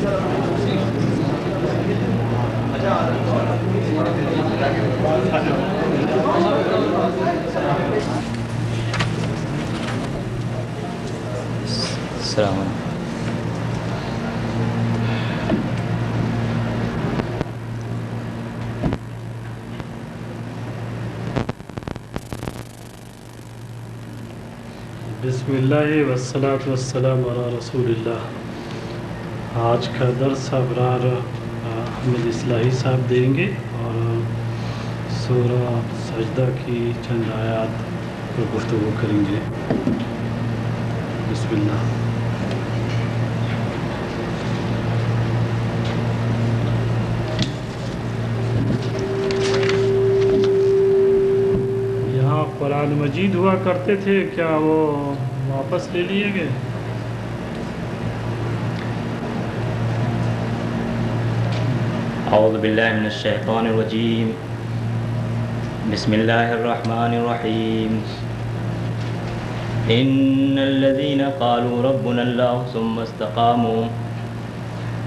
السلام علیکم. بسم اللہ والصلاة والسلام علی رسول اللہ. آج کا درس ابرار احمد اصلاحی صاحب دیں گے اور سورہ سجدہ کی چند آیات پر گفتگو کریں گے. بسم اللہ. یہاں قرآن مجید ہوا کرتے تھے، کیا وہ واپس لے لیے گئے؟ اعوذ باللہ من الشیطان الرجیم. بسم اللہ الرحمن الرحیم. ان الذين قالوا ربنا الله ثم استقاموا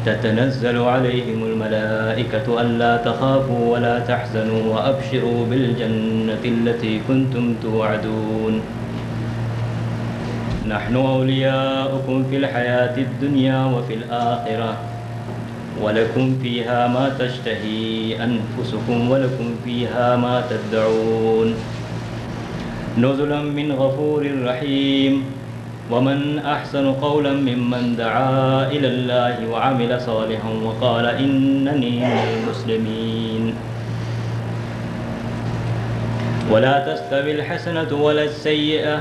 تتنزل عليهم الملائكة ألا تخافوا ولا تحزنوا وأبشروا بالجنة التي كنتم توعدون نحن أولياؤكم في الحياة الدنيا وفي الآخرة ولكم فيها ما تشتهي أنفسكم ولكم فيها ما تدعون نزلا من غفور رحيم ومن أحسن قولا ممن دعا إلى الله وعمل صالحا وقال إنني من المسلمين ولا تستوي الحسنة ولا السيئة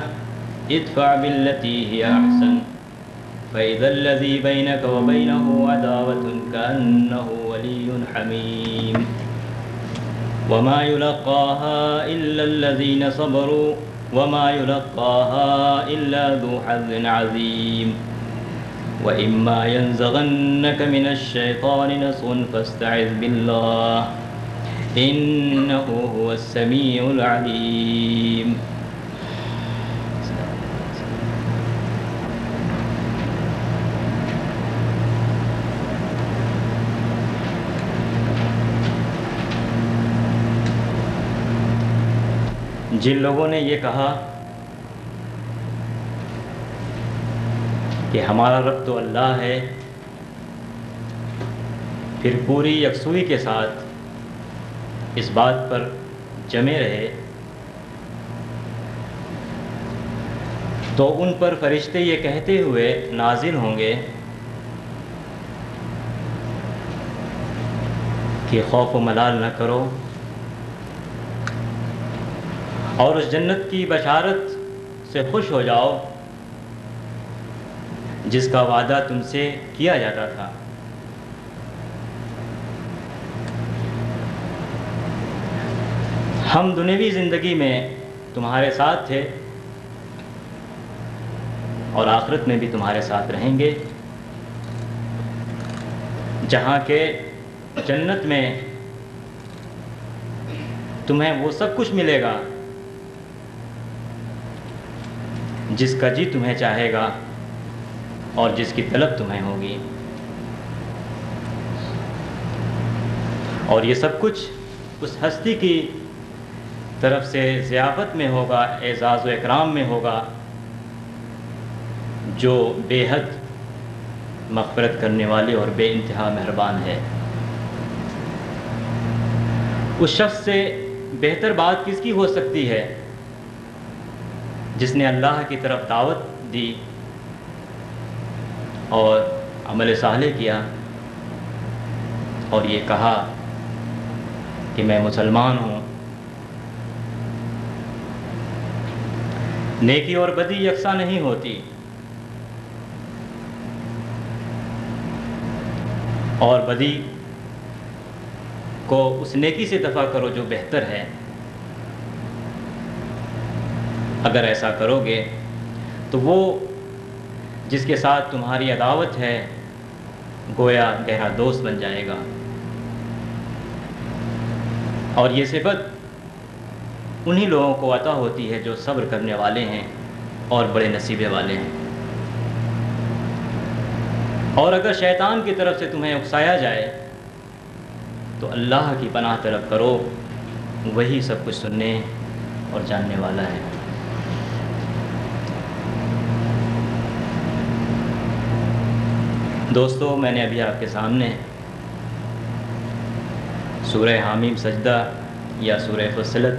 ادفع بالتي هي أحسن فإذا الذي بينك وبينه عداوة كأنه ولي حميم وما يلقاها إلا الذين صبروا وما يلقاها إلا ذو حظ عظيم وإما ينزغنك من الشيطان نزغ فاستعذ بالله إنه هو السميع العليم. جن لوگوں نے یہ کہا کہ ہمارا رب تو اللہ ہے، پھر پوری یکسوئی کے ساتھ اس بات پر جمے رہے، تو ان پر فرشتے یہ کہتے ہوئے نازل ہوں گے کہ خوف و ملال نہ کرو اور اس جنت کی بشارت سے خوش ہو جاؤ جس کا وعدہ تم سے کیا جاتا تھا. ہم دنیوی زندگی میں تمہارے ساتھ تھے اور آخرت میں بھی تمہارے ساتھ رہیں گے، جہاں کہ جنت میں تمہیں وہ سب کچھ ملے گا جس کا جی تمہیں چاہے گا اور جس کی طلب تمہیں ہوگی، اور یہ سب کچھ اس ہستی کی طرف سے ضیافت میں ہوگا، اعزاز و اکرام میں ہوگا، جو بے حد مغفرت کرنے والی اور بے انتہا مہربان ہے. اس شخص سے بہتر بات کس کی ہو سکتی ہے جس نے اللہ کی طرف دعوت دی اور عمل صالح کیا اور یہ کہا کہ میں مسلمان ہوں. نیکی اور بدی یکساں نہیں ہوتی، اور بدی کو اس نیکی سے دفع کرو جو بہتر ہے. اگر ایسا کرو گے تو وہ جس کے ساتھ تمہاری عداوت ہے گویا گہرا دوست بن جائے گا، اور یہ صفت انہی لوگوں کو عطا ہوتی ہے جو صبر کرنے والے ہیں اور بڑے نصیبے والے ہیں. اور اگر شیطان کی طرف سے تمہیں اکسایا جائے تو اللہ کی پناہ طلب کرو، وہی سب کچھ سننے اور جاننے والا ہے۔ دوستو، میں نے ابھی آپ کے سامنے سورہ حامیم سجدہ یا سورہ فصلت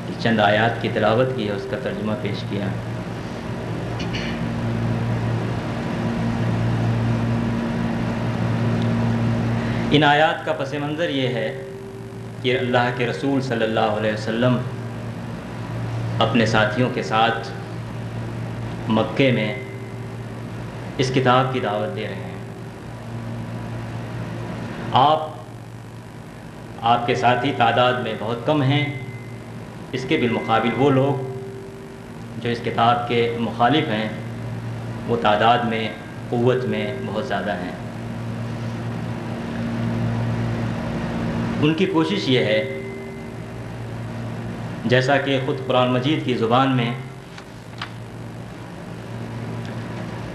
کی چند آیات کی تلاوت کی ہے، اس کا ترجمہ پیش کیا۔ ان آیات کا پس منظر یہ ہے کہ اللہ کے رسول صلی اللہ علیہ وسلم اپنے ساتھیوں کے ساتھ مکے میں اس کتاب کی دعوت دے رہے ہیں۔ آپ کے ساتھی تعداد میں بہت کم ہیں، اس کے بالمقابل وہ لوگ جو اس کتاب کے مخالف ہیں وہ تعداد میں، قوت میں بہت زیادہ ہیں۔ ان کی کوشش یہ ہے، جیسا کہ خود قرآن مجید کی زبان میں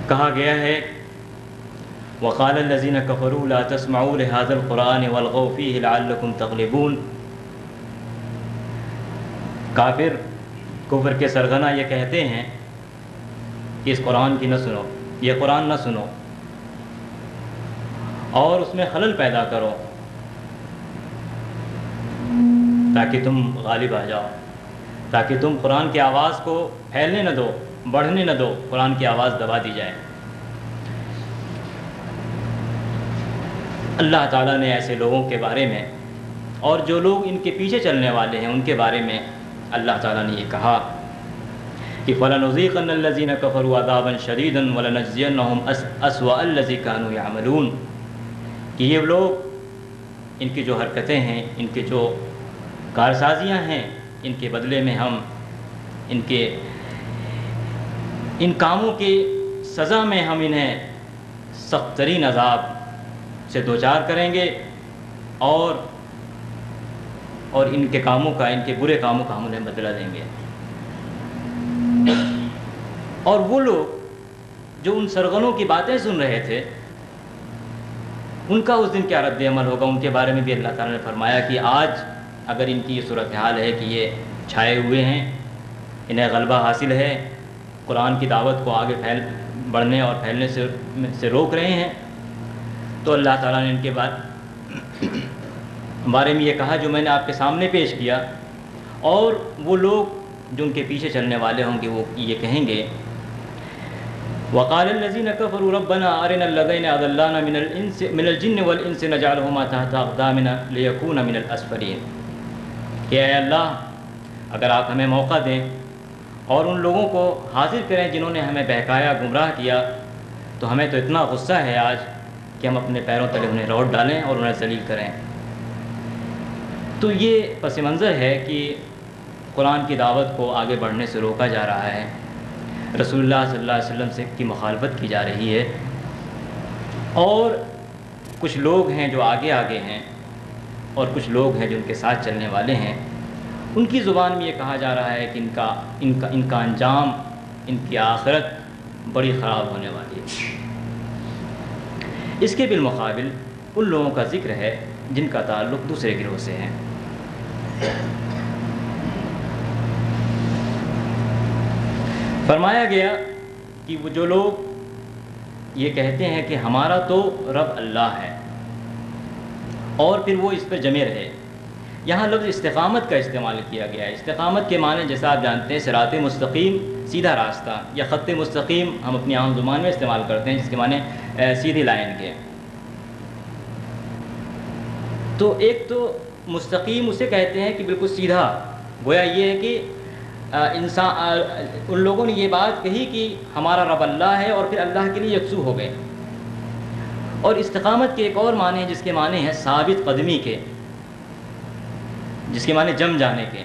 کہا گیا ہے، وَقَالَ الَّذِينَ كَفَرُوا لَا تَسْمَعُوا لِهَذَا الْقُرْآنِ وَالْغَوْا فِيهِ لَعَلَّكُمْ تَغْلِبُونَ۔ کافر کفر کے سرغنہ یہ کہتے ہیں کہ اس قرآن کی نہ سنو، یہ قرآن نہ سنو اور اس میں خلل پیدا کرو تاکہ تم غالب آ جاؤ، تاکہ تم قرآن کی آواز کو پھیلنے نہ دو، بڑھنے نہ دو، قرآن کی آواز دبا دی جائے۔ اللہ تعالیٰ نے ایسے لوگوں کے بارے میں اور جو لوگ ان کے پیچھے چلنے والے ہیں ان کے بارے میں اللہ تعالیٰ نے یہ کہا کہ فَلَنُذِيقَنَّ الَّذِينَ كَفَرُوا عَذَابًا شَدِيدًا وَلَنَجْزِيَنَّهُمْ أَسْوَأَ الَّذِي كَانُوا يَعْمَلُونَ، کہ یہ لوگ ان کی جو حرکتیں ہیں، ان کے جو کارسازیاں ہیں، ان کے بدلے میں ہم ان کاموں کی سزا میں ہم انہیں سخت ترین عذاب سے دوچار کریں گے اور ان کے کاموں کا، ان کے برے کاموں کا ہم انہیں بدلہ دیں گے۔ اور وہ لوگ جو ان سرغنوں کی باتیں سن رہے تھے ان کا اس دن کیا رد عمل ہوگا، ان کے بارے میں بھی اللہ تعالیٰ نے فرمایا کہ آج اگر ان کی یہ صورتحال ہے کہ یہ چھائے ہوئے ہیں، انہیں غلبہ حاصل ہے، قرآن کی دعوت کو آگے بڑھنے اور پھیلنے سے روک رہے ہیں، تو اللہ تعالیٰ نے ان کے بارے میں یہ کہا جو میں نے آپ کے سامنے پیش کیا۔ اور وہ لوگ جو ان کے پیچھے چلنے والے ہوں گے وہ یہ کہیں گے، وَقَالَ الَّذِينَ كَفَرُوا رَبَّنَا أَرِنَا الَّذَيْنَ أَضَلَّانَا مِنَ الْجِنِّ وَالْإِنسِ نَجْعَلْهُمَا تَحْتَ أَقْدَامِنَا لِيَكُونَ مِنَ الْأَسْفَلِينَ، کہ اے اللہ اگر آپ ہمیں موقع دیں اور ان لوگوں کو حاضر کریں جنہوں نے ہمیں بہکایا، گمراہ کیا، تو ہمیں تو اتنا غصہ ہے آج کہ ہم اپنے پیروں تلے انہیں روٹ ڈالیں اور انہیں ذلیل کریں۔ تو یہ پس منظر ہے کہ قرآن کی دعوت کو آگے بڑھنے سے روکا جا رہا ہے، رسول اللہ صلی اللہ علیہ وسلم سے کی مخالفت کی جا رہی ہے، اور کچھ لوگ ہیں جو آگے ہیں اور کچھ لوگ ہیں جو ان کے ساتھ چلنے والے ہیں، ان کی زبان میں یہ کہا جا رہا ہے کہ ان کا انجام، ان کی آخرت بڑی خراب ہونے والی ہے۔ اس کے بالمقابل ان لوگوں کا ذکر ہے جن کا تعلق دوسرے گروہ سے ہے۔ فرمایا گیا کہ وہ جو لوگ یہ کہتے ہیں کہ ہمارا تو رب اللہ ہے اور پھر وہ اس پر جمے رہے، یہاں لفظ استقامت کا استعمال کیا گیا ہے۔ استقامت کے معنی جیسا آپ جانتے ہیں صراط مستقیم، سیدھا راستہ، یا خط مستقیم ہم اپنی عام زبان میں استعمال کرتے ہیں جس کے معنی سیدھی لائن کے۔ تو ایک تو مستقیم اسے کہتے ہیں کہ بالکل سیدھا، گویا یہ ہے کہ ان لوگوں نے یہ بات کہی کہ ہمارا رب اللہ ہے اور پھر اللہ کے لیے یکسو ہو گئے۔ اور استقامت کے ایک اور معنی ہے جس کے معنی ہے ثابت قدمی کے، جس کے معنی جم جانے کے،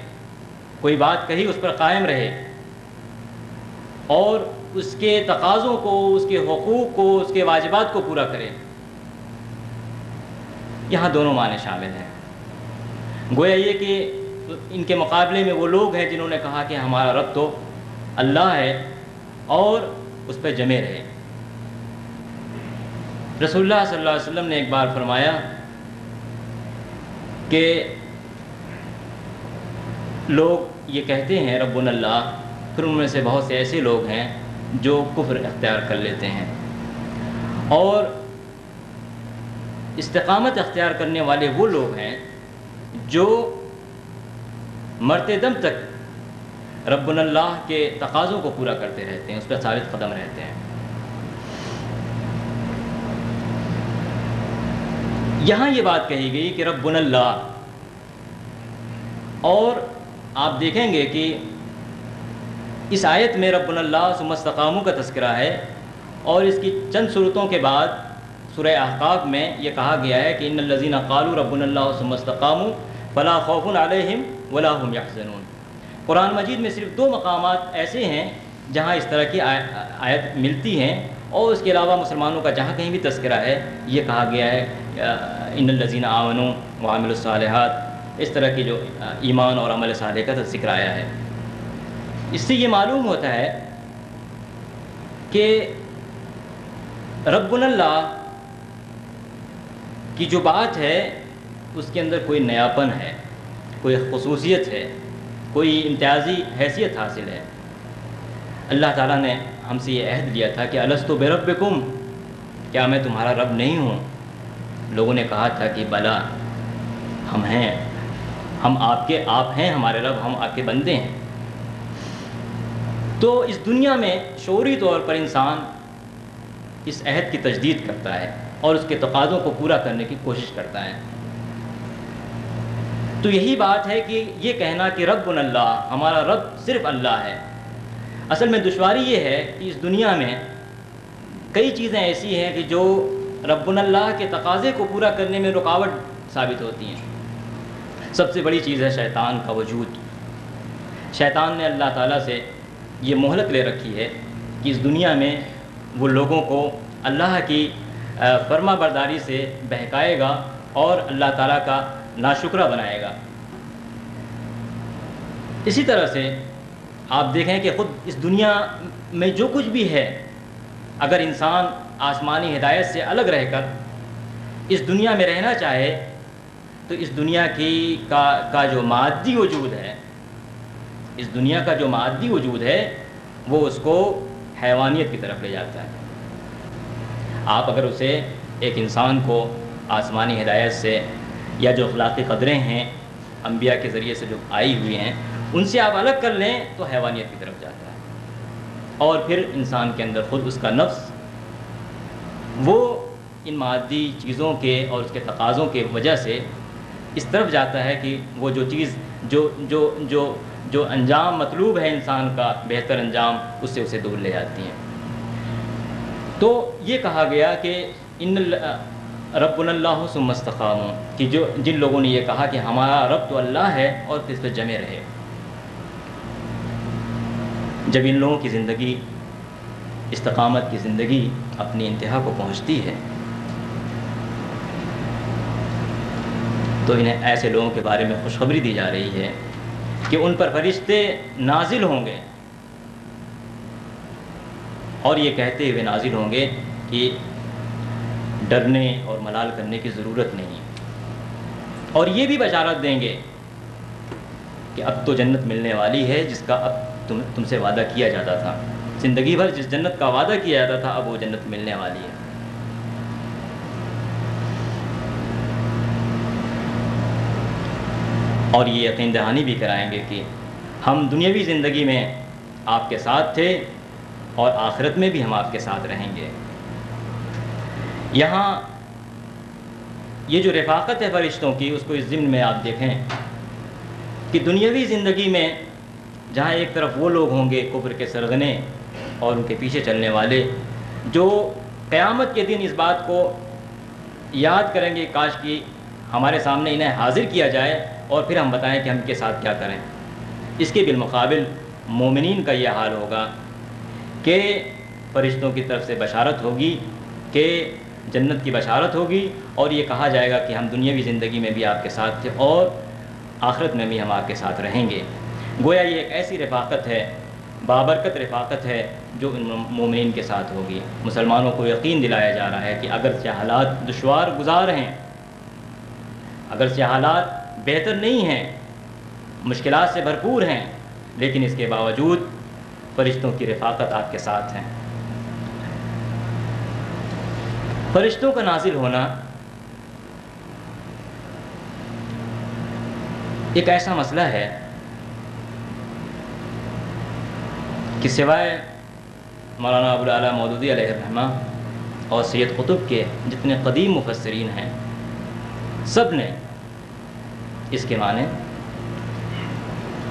کوئی بات کہی اس پر قائم رہے اور اس کے تقاضوں کو، اس کے حقوق کو، اس کے واجبات کو پورا کرے۔ یہاں دونوں معنی شامل ہیں۔ گویا یہ کہ ان کے مقابلے میں وہ لوگ ہیں جنہوں نے کہا کہ ہمارا رب تو اللہ ہے اور اس پہ جمے رہے۔ رسول اللہ صلی اللہ علیہ وسلم نے ایک بار فرمایا کہ لوگ یہ کہتے ہیں ربنا اللہ، پھر ان میں سے بہت سے ایسے لوگ ہیں جو کفر اختیار کر لیتے ہیں، اور استقامت اختیار کرنے والے وہ لوگ ہیں جو مرتے دم تک ربنا اللہ کے تقاضوں کو پورا کرتے رہتے ہیں، اس پر ثابت قدم رہتے ہیں۔ یہاں یہ بات کہی گئی کہ ربنا اللہ، اور آپ دیکھیں گے کہ اس آیت میں ربنا اللہ ثم استقاموا کا تذکرہ ہے، اور اس کی چند صورتوں کے بعد سورہ احقاف میں یہ کہا گیا ہے کہ ان الذین قالوا ربنا اللہ ثم استقاموا فلا خوف علیہم ولا هم یحزنون۔ قرآن مجید میں صرف 2 مقامات ایسے ہیں جہاں اس طرح کی آیت ملتی ہیں، اور اس کے علاوہ مسلمانوں کا جہاں کہیں بھی تذکرہ ہے یہ کہا گیا ہے ان الذین آمنوا وعملوا الصالحات، اس طرح کی جو ایمان اور عمل صالح کا ذکر آیا ہے۔ اس سے یہ معلوم ہوتا ہے کہ ربنا اللہ کی جو بات ہے اس کے اندر کوئی نیاپن ہے، کوئی خصوصیت ہے، کوئی امتیازی حیثیت حاصل ہے۔ اللہ تعالیٰ نے ہم سے یہ عہد لیا تھا کہ الستُ بربکم، کیا میں تمہارا رب نہیں ہوں؟ لوگوں نے کہا تھا کہ بلا، ہم ہیں، ہم آپ ہیں ہمارے رب، ہم آپ کے بندے ہیں۔ تو اس دنیا میں شعوری طور پر انسان اس عہد کی تجدید کرتا ہے اور اس کے تقاضوں کو پورا کرنے کی کوشش کرتا ہے۔ تو یہی بات ہے کہ یہ کہنا کہ ربنا اللہ، ہمارا رب صرف اللہ ہے، اصل میں دشواری یہ ہے کہ اس دنیا میں کئی چیزیں ایسی ہیں کہ جو ربنا اللہ کے تقاضے کو پورا کرنے میں رکاوٹ ثابت ہوتی ہیں۔ سب سے بڑی چیز ہے شیطان کا وجود۔ شیطان نے اللہ تعالیٰ سے یہ مہلت لے رکھی ہے کہ اس دنیا میں وہ لوگوں کو اللہ کی فرما برداری سے بہکائے گا اور اللہ تعالیٰ کا ناشکرہ بنائے گا۔ اسی طرح سے آپ دیکھیں کہ خود اس دنیا میں جو کچھ بھی ہے، اگر انسان آسمانی ہدایت سے الگ رہ کر اس دنیا میں رہنا چاہے تو اس دنیا کا جو مادی وجود ہے، اس دنیا کا جو مادی وجود ہے وہ اس کو حیوانیت کی طرف لے جاتا ہے۔ آپ اگر اسے ایک انسان کو آسمانی ہدایت سے یا جو اخلاقی قدریں ہیں انبیاء کے ذریعے سے جو آئی ہوئی ہیں ان سے آپ الگ کر لیں تو حیوانیت کی طرف جاتا ہے، اور پھر انسان کے اندر خود اس کا نفس وہ ان مادی چیزوں کے اور اس کے تقاضوں کے وجہ سے اس طرف جاتا ہے کہ وہ جو چیز جو انجام مطلوب ہے انسان کا بہتر انجام، اس سے اسے دور لے جاتی ہیں۔ تو یہ کہا گیا کہ ان ربنا اللہ ثم استقاموا، کہ جن لوگوں نے یہ کہا کہ ہمارا رب تو اللہ ہے اور اس پہ جمے رہے۔ جب ان لوگوں کی زندگی، استقامت کی زندگی اپنی انتہا کو پہنچتی ہے تو انہیں ایسے لوگوں کے بارے میں خوشخبری دی جا رہی ہے کہ ان پر فرشتے نازل ہوں گے اور یہ کہتے ہوئے نازل ہوں گے کہ ڈرنے اور ملال کرنے کی ضرورت نہیں، اور یہ بھی بشارت دیں گے کہ اب تو جنت ملنے والی ہے جس کا اب تم سے وعدہ کیا جاتا تھا، زندگی بھر جس جنت کا وعدہ کیا جاتا تھا اب وہ جنت ملنے والی ہے۔ اور یہ یقین دہانی بھی کرائیں گے کہ ہم دنیاوی زندگی میں آپ کے ساتھ تھے اور آخرت میں بھی ہم آپ کے ساتھ رہیں گے۔ یہاں یہ جو رفاقت ہے فرشتوں کی، اس کو اس ضمن میں آپ دیکھیں کہ دنیاوی زندگی میں جہاں ایک طرف وہ لوگ ہوں گے کفر کے سرغنے اور ان کے پیچھے چلنے والے، جو قیامت کے دن اس بات کو یاد کریں گے کاش کہ ہمارے سامنے انہیں حاضر کیا جائے اور پھر ہم بتائیں کہ ہم کے ساتھ کیا کریں۔ اس کے بالمقابل مومنین کا یہ حال ہوگا کہ فرشتوں کی طرف سے بشارت ہوگی کہ جنت کی بشارت ہوگی، اور یہ کہا جائے گا کہ ہم دنیاوی زندگی میں بھی آپ کے ساتھ تھے اور آخرت میں بھی ہم آپ کے ساتھ رہیں گے۔ گویا یہ ایک ایسی رفاقت ہے بابرکت رفاقت ہے جو ان مومنین کے ساتھ ہوگی۔ مسلمانوں کو یقین دلایا جا رہا ہے کہ اگرچہ حالات دشوار گزار ہیں، اگرچہ حالات بہتر نہیں ہیں، مشکلات سے بھرپور ہیں، لیکن اس کے باوجود فرشتوں کی رفاقت آپ کے ساتھ ہیں۔ فرشتوں کا نازل ہونا ایک ایسا مسئلہ ہے کہ سوائے مولانا ابوالعلا مودودی علیہ الرحمہ اور سید قطب کے جتنے قدیم مفسرین ہیں، سب نے اس کے معنی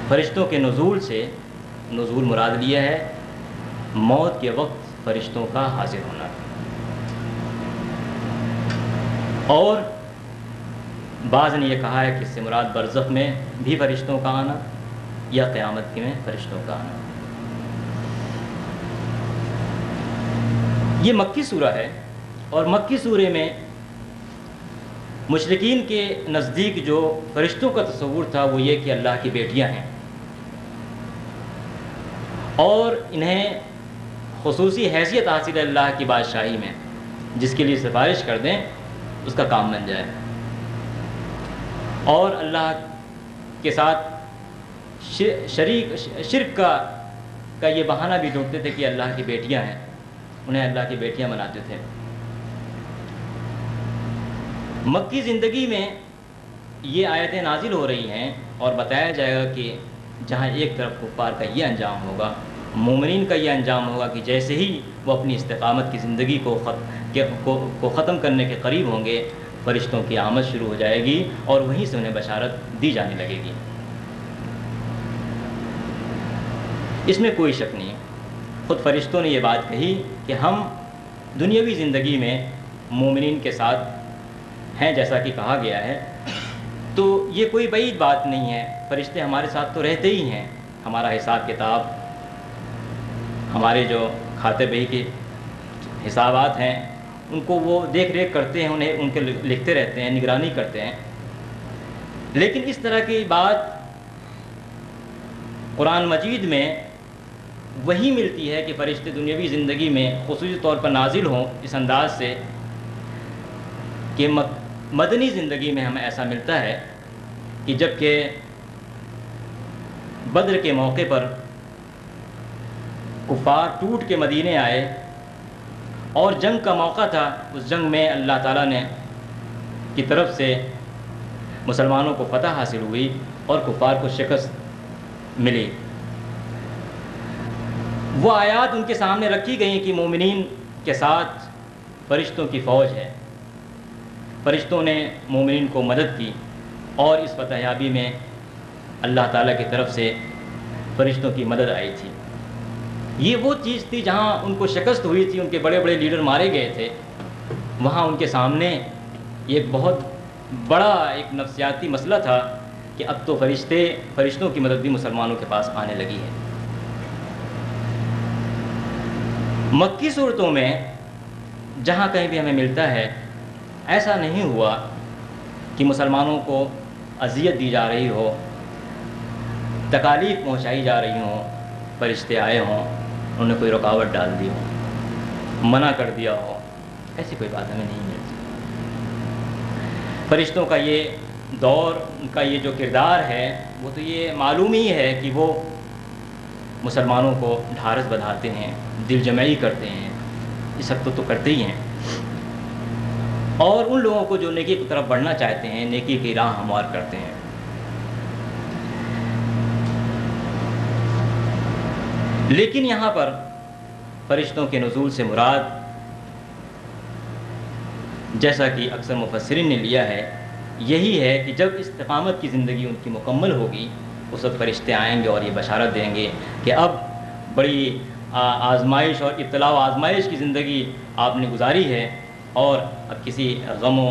فرشتوں کے نزول سے نزول مراد لیا ہے موت کے وقت فرشتوں کا حاضر ہونا، اور بعض نے یہ کہا ہے کہ اس سے مراد برزخ میں بھی فرشتوں کا آنا یا قیامت میں فرشتوں کا آنا۔ یہ مکی سورہ ہے، اور مکی سورے میں مشرکین کے نزدیک جو فرشتوں کا تصور تھا وہ یہ کہ اللہ کی بیٹیاں ہیں، اور انہیں خصوصی حیثیت حاصل ہے اللہ کی بادشاہی میں، جس کے لیے سفارش کر دیں اس کا کام بن جائے، اور اللہ کے ساتھ شرک کا یہ بہانہ بھی ڈھونڈتے تھے کہ اللہ کی بیٹیاں ہیں، انہیں اللہ کی بیٹیاں بناتے تھے۔ مکی زندگی میں یہ آیتیں نازل ہو رہی ہیں اور بتایا جائے گا کہ جہاں ایک طرف کفار کا یہ انجام ہوگا، مومنین کا یہ انجام ہوگا کہ جیسے ہی وہ اپنی استقامت کی زندگی کو ختم کرنے کے قریب ہوں گے، فرشتوں کی آمد شروع ہو جائے گی اور وہیں سے انہیں بشارت دی جانے لگے گی۔ اس میں کوئی شک نہیں، خود فرشتوں نے یہ بات کہی کہ ہم دنیاوی زندگی میں مومنین کے ساتھ ہیں، جیسا کہ کہا گیا ہے، تو یہ کوئی بعید بات نہیں ہے، فرشتے ہمارے ساتھ تو رہتے ہی ہیں، ہمارا حساب کتاب، ہمارے جو کھاتے بہی کے حسابات ہیں ان کو وہ دیکھ ریکھ کرتے ہیں، انہیں ان کے لکھتے رہتے ہیں، نگرانی کرتے ہیں۔ لیکن اس طرح کی بات قرآن مجید میں وہی ملتی ہے کہ فرشتے دنیاوی زندگی میں خصوصی طور پر نازل ہوں اس انداز سے، کہ مدنی زندگی میں ہمیں ایسا ملتا ہے کہ جب کہ بدر کے موقع پر کفار ٹوٹ کے مدینے آئے اور جنگ کا موقع تھا، اس جنگ میں اللہ تعالیٰ نے کی طرف سے مسلمانوں کو فتح حاصل ہوئی اور کفار کو شکست ملی۔ وہ آیات ان کے سامنے رکھی گئیں کہ مومنین کے ساتھ فرشتوں کی فوج ہے، فرشتوں نے مومنین کو مدد کی، اور اس فتح یابی میں اللہ تعالیٰ کی طرف سے فرشتوں کی مدد آئی تھی۔ یہ وہ چیز تھی جہاں ان کو شکست ہوئی تھی، ان کے بڑے بڑے لیڈر مارے گئے تھے، وہاں ان کے سامنے ایک بہت بڑا ایک نفسیاتی مسئلہ تھا کہ اب تو فرشتوں کی مدد بھی مسلمانوں کے پاس آنے لگی ہے۔ مکی صورتوں میں جہاں کہیں بھی ہمیں ملتا ہے، ایسا نہیں ہوا کہ مسلمانوں کو اذیت دی جا رہی ہو، تکالیف پہنچائی جا رہی ہوں، فرشتے آئے ہوں، انہوں نے کوئی رکاوٹ ڈال دی ہو، منع کر دیا ہو، ایسی کوئی بات ہمیں نہیں ملتی۔ فرشتوں کا یہ دور، ان کا یہ جو کردار ہے، وہ تو یہ معلوم ہی ہے کہ وہ مسلمانوں کو ڈھارس بندھاتے ہیں، دل جمعی کرتے ہیں، یہ سب تو کرتے ہی ہیں، اور ان لوگوں کو جو نیکی کی طرف بڑھنا چاہتے ہیں نیکی کی راہ ہموار کرتے ہیں۔ لیکن یہاں پر فرشتوں کے نزول سے مراد، جیسا کہ اکثر مفسرین نے لیا ہے، یہی ہے کہ جب استقامت کی زندگی ان کی مکمل ہوگی، اس وقت فرشتے آئیں گے اور یہ بشارت دیں گے کہ اب بڑی آزمائش اور ابتلاء و آزمائش کی زندگی آپ نے گزاری ہے، اور اب کسی غم و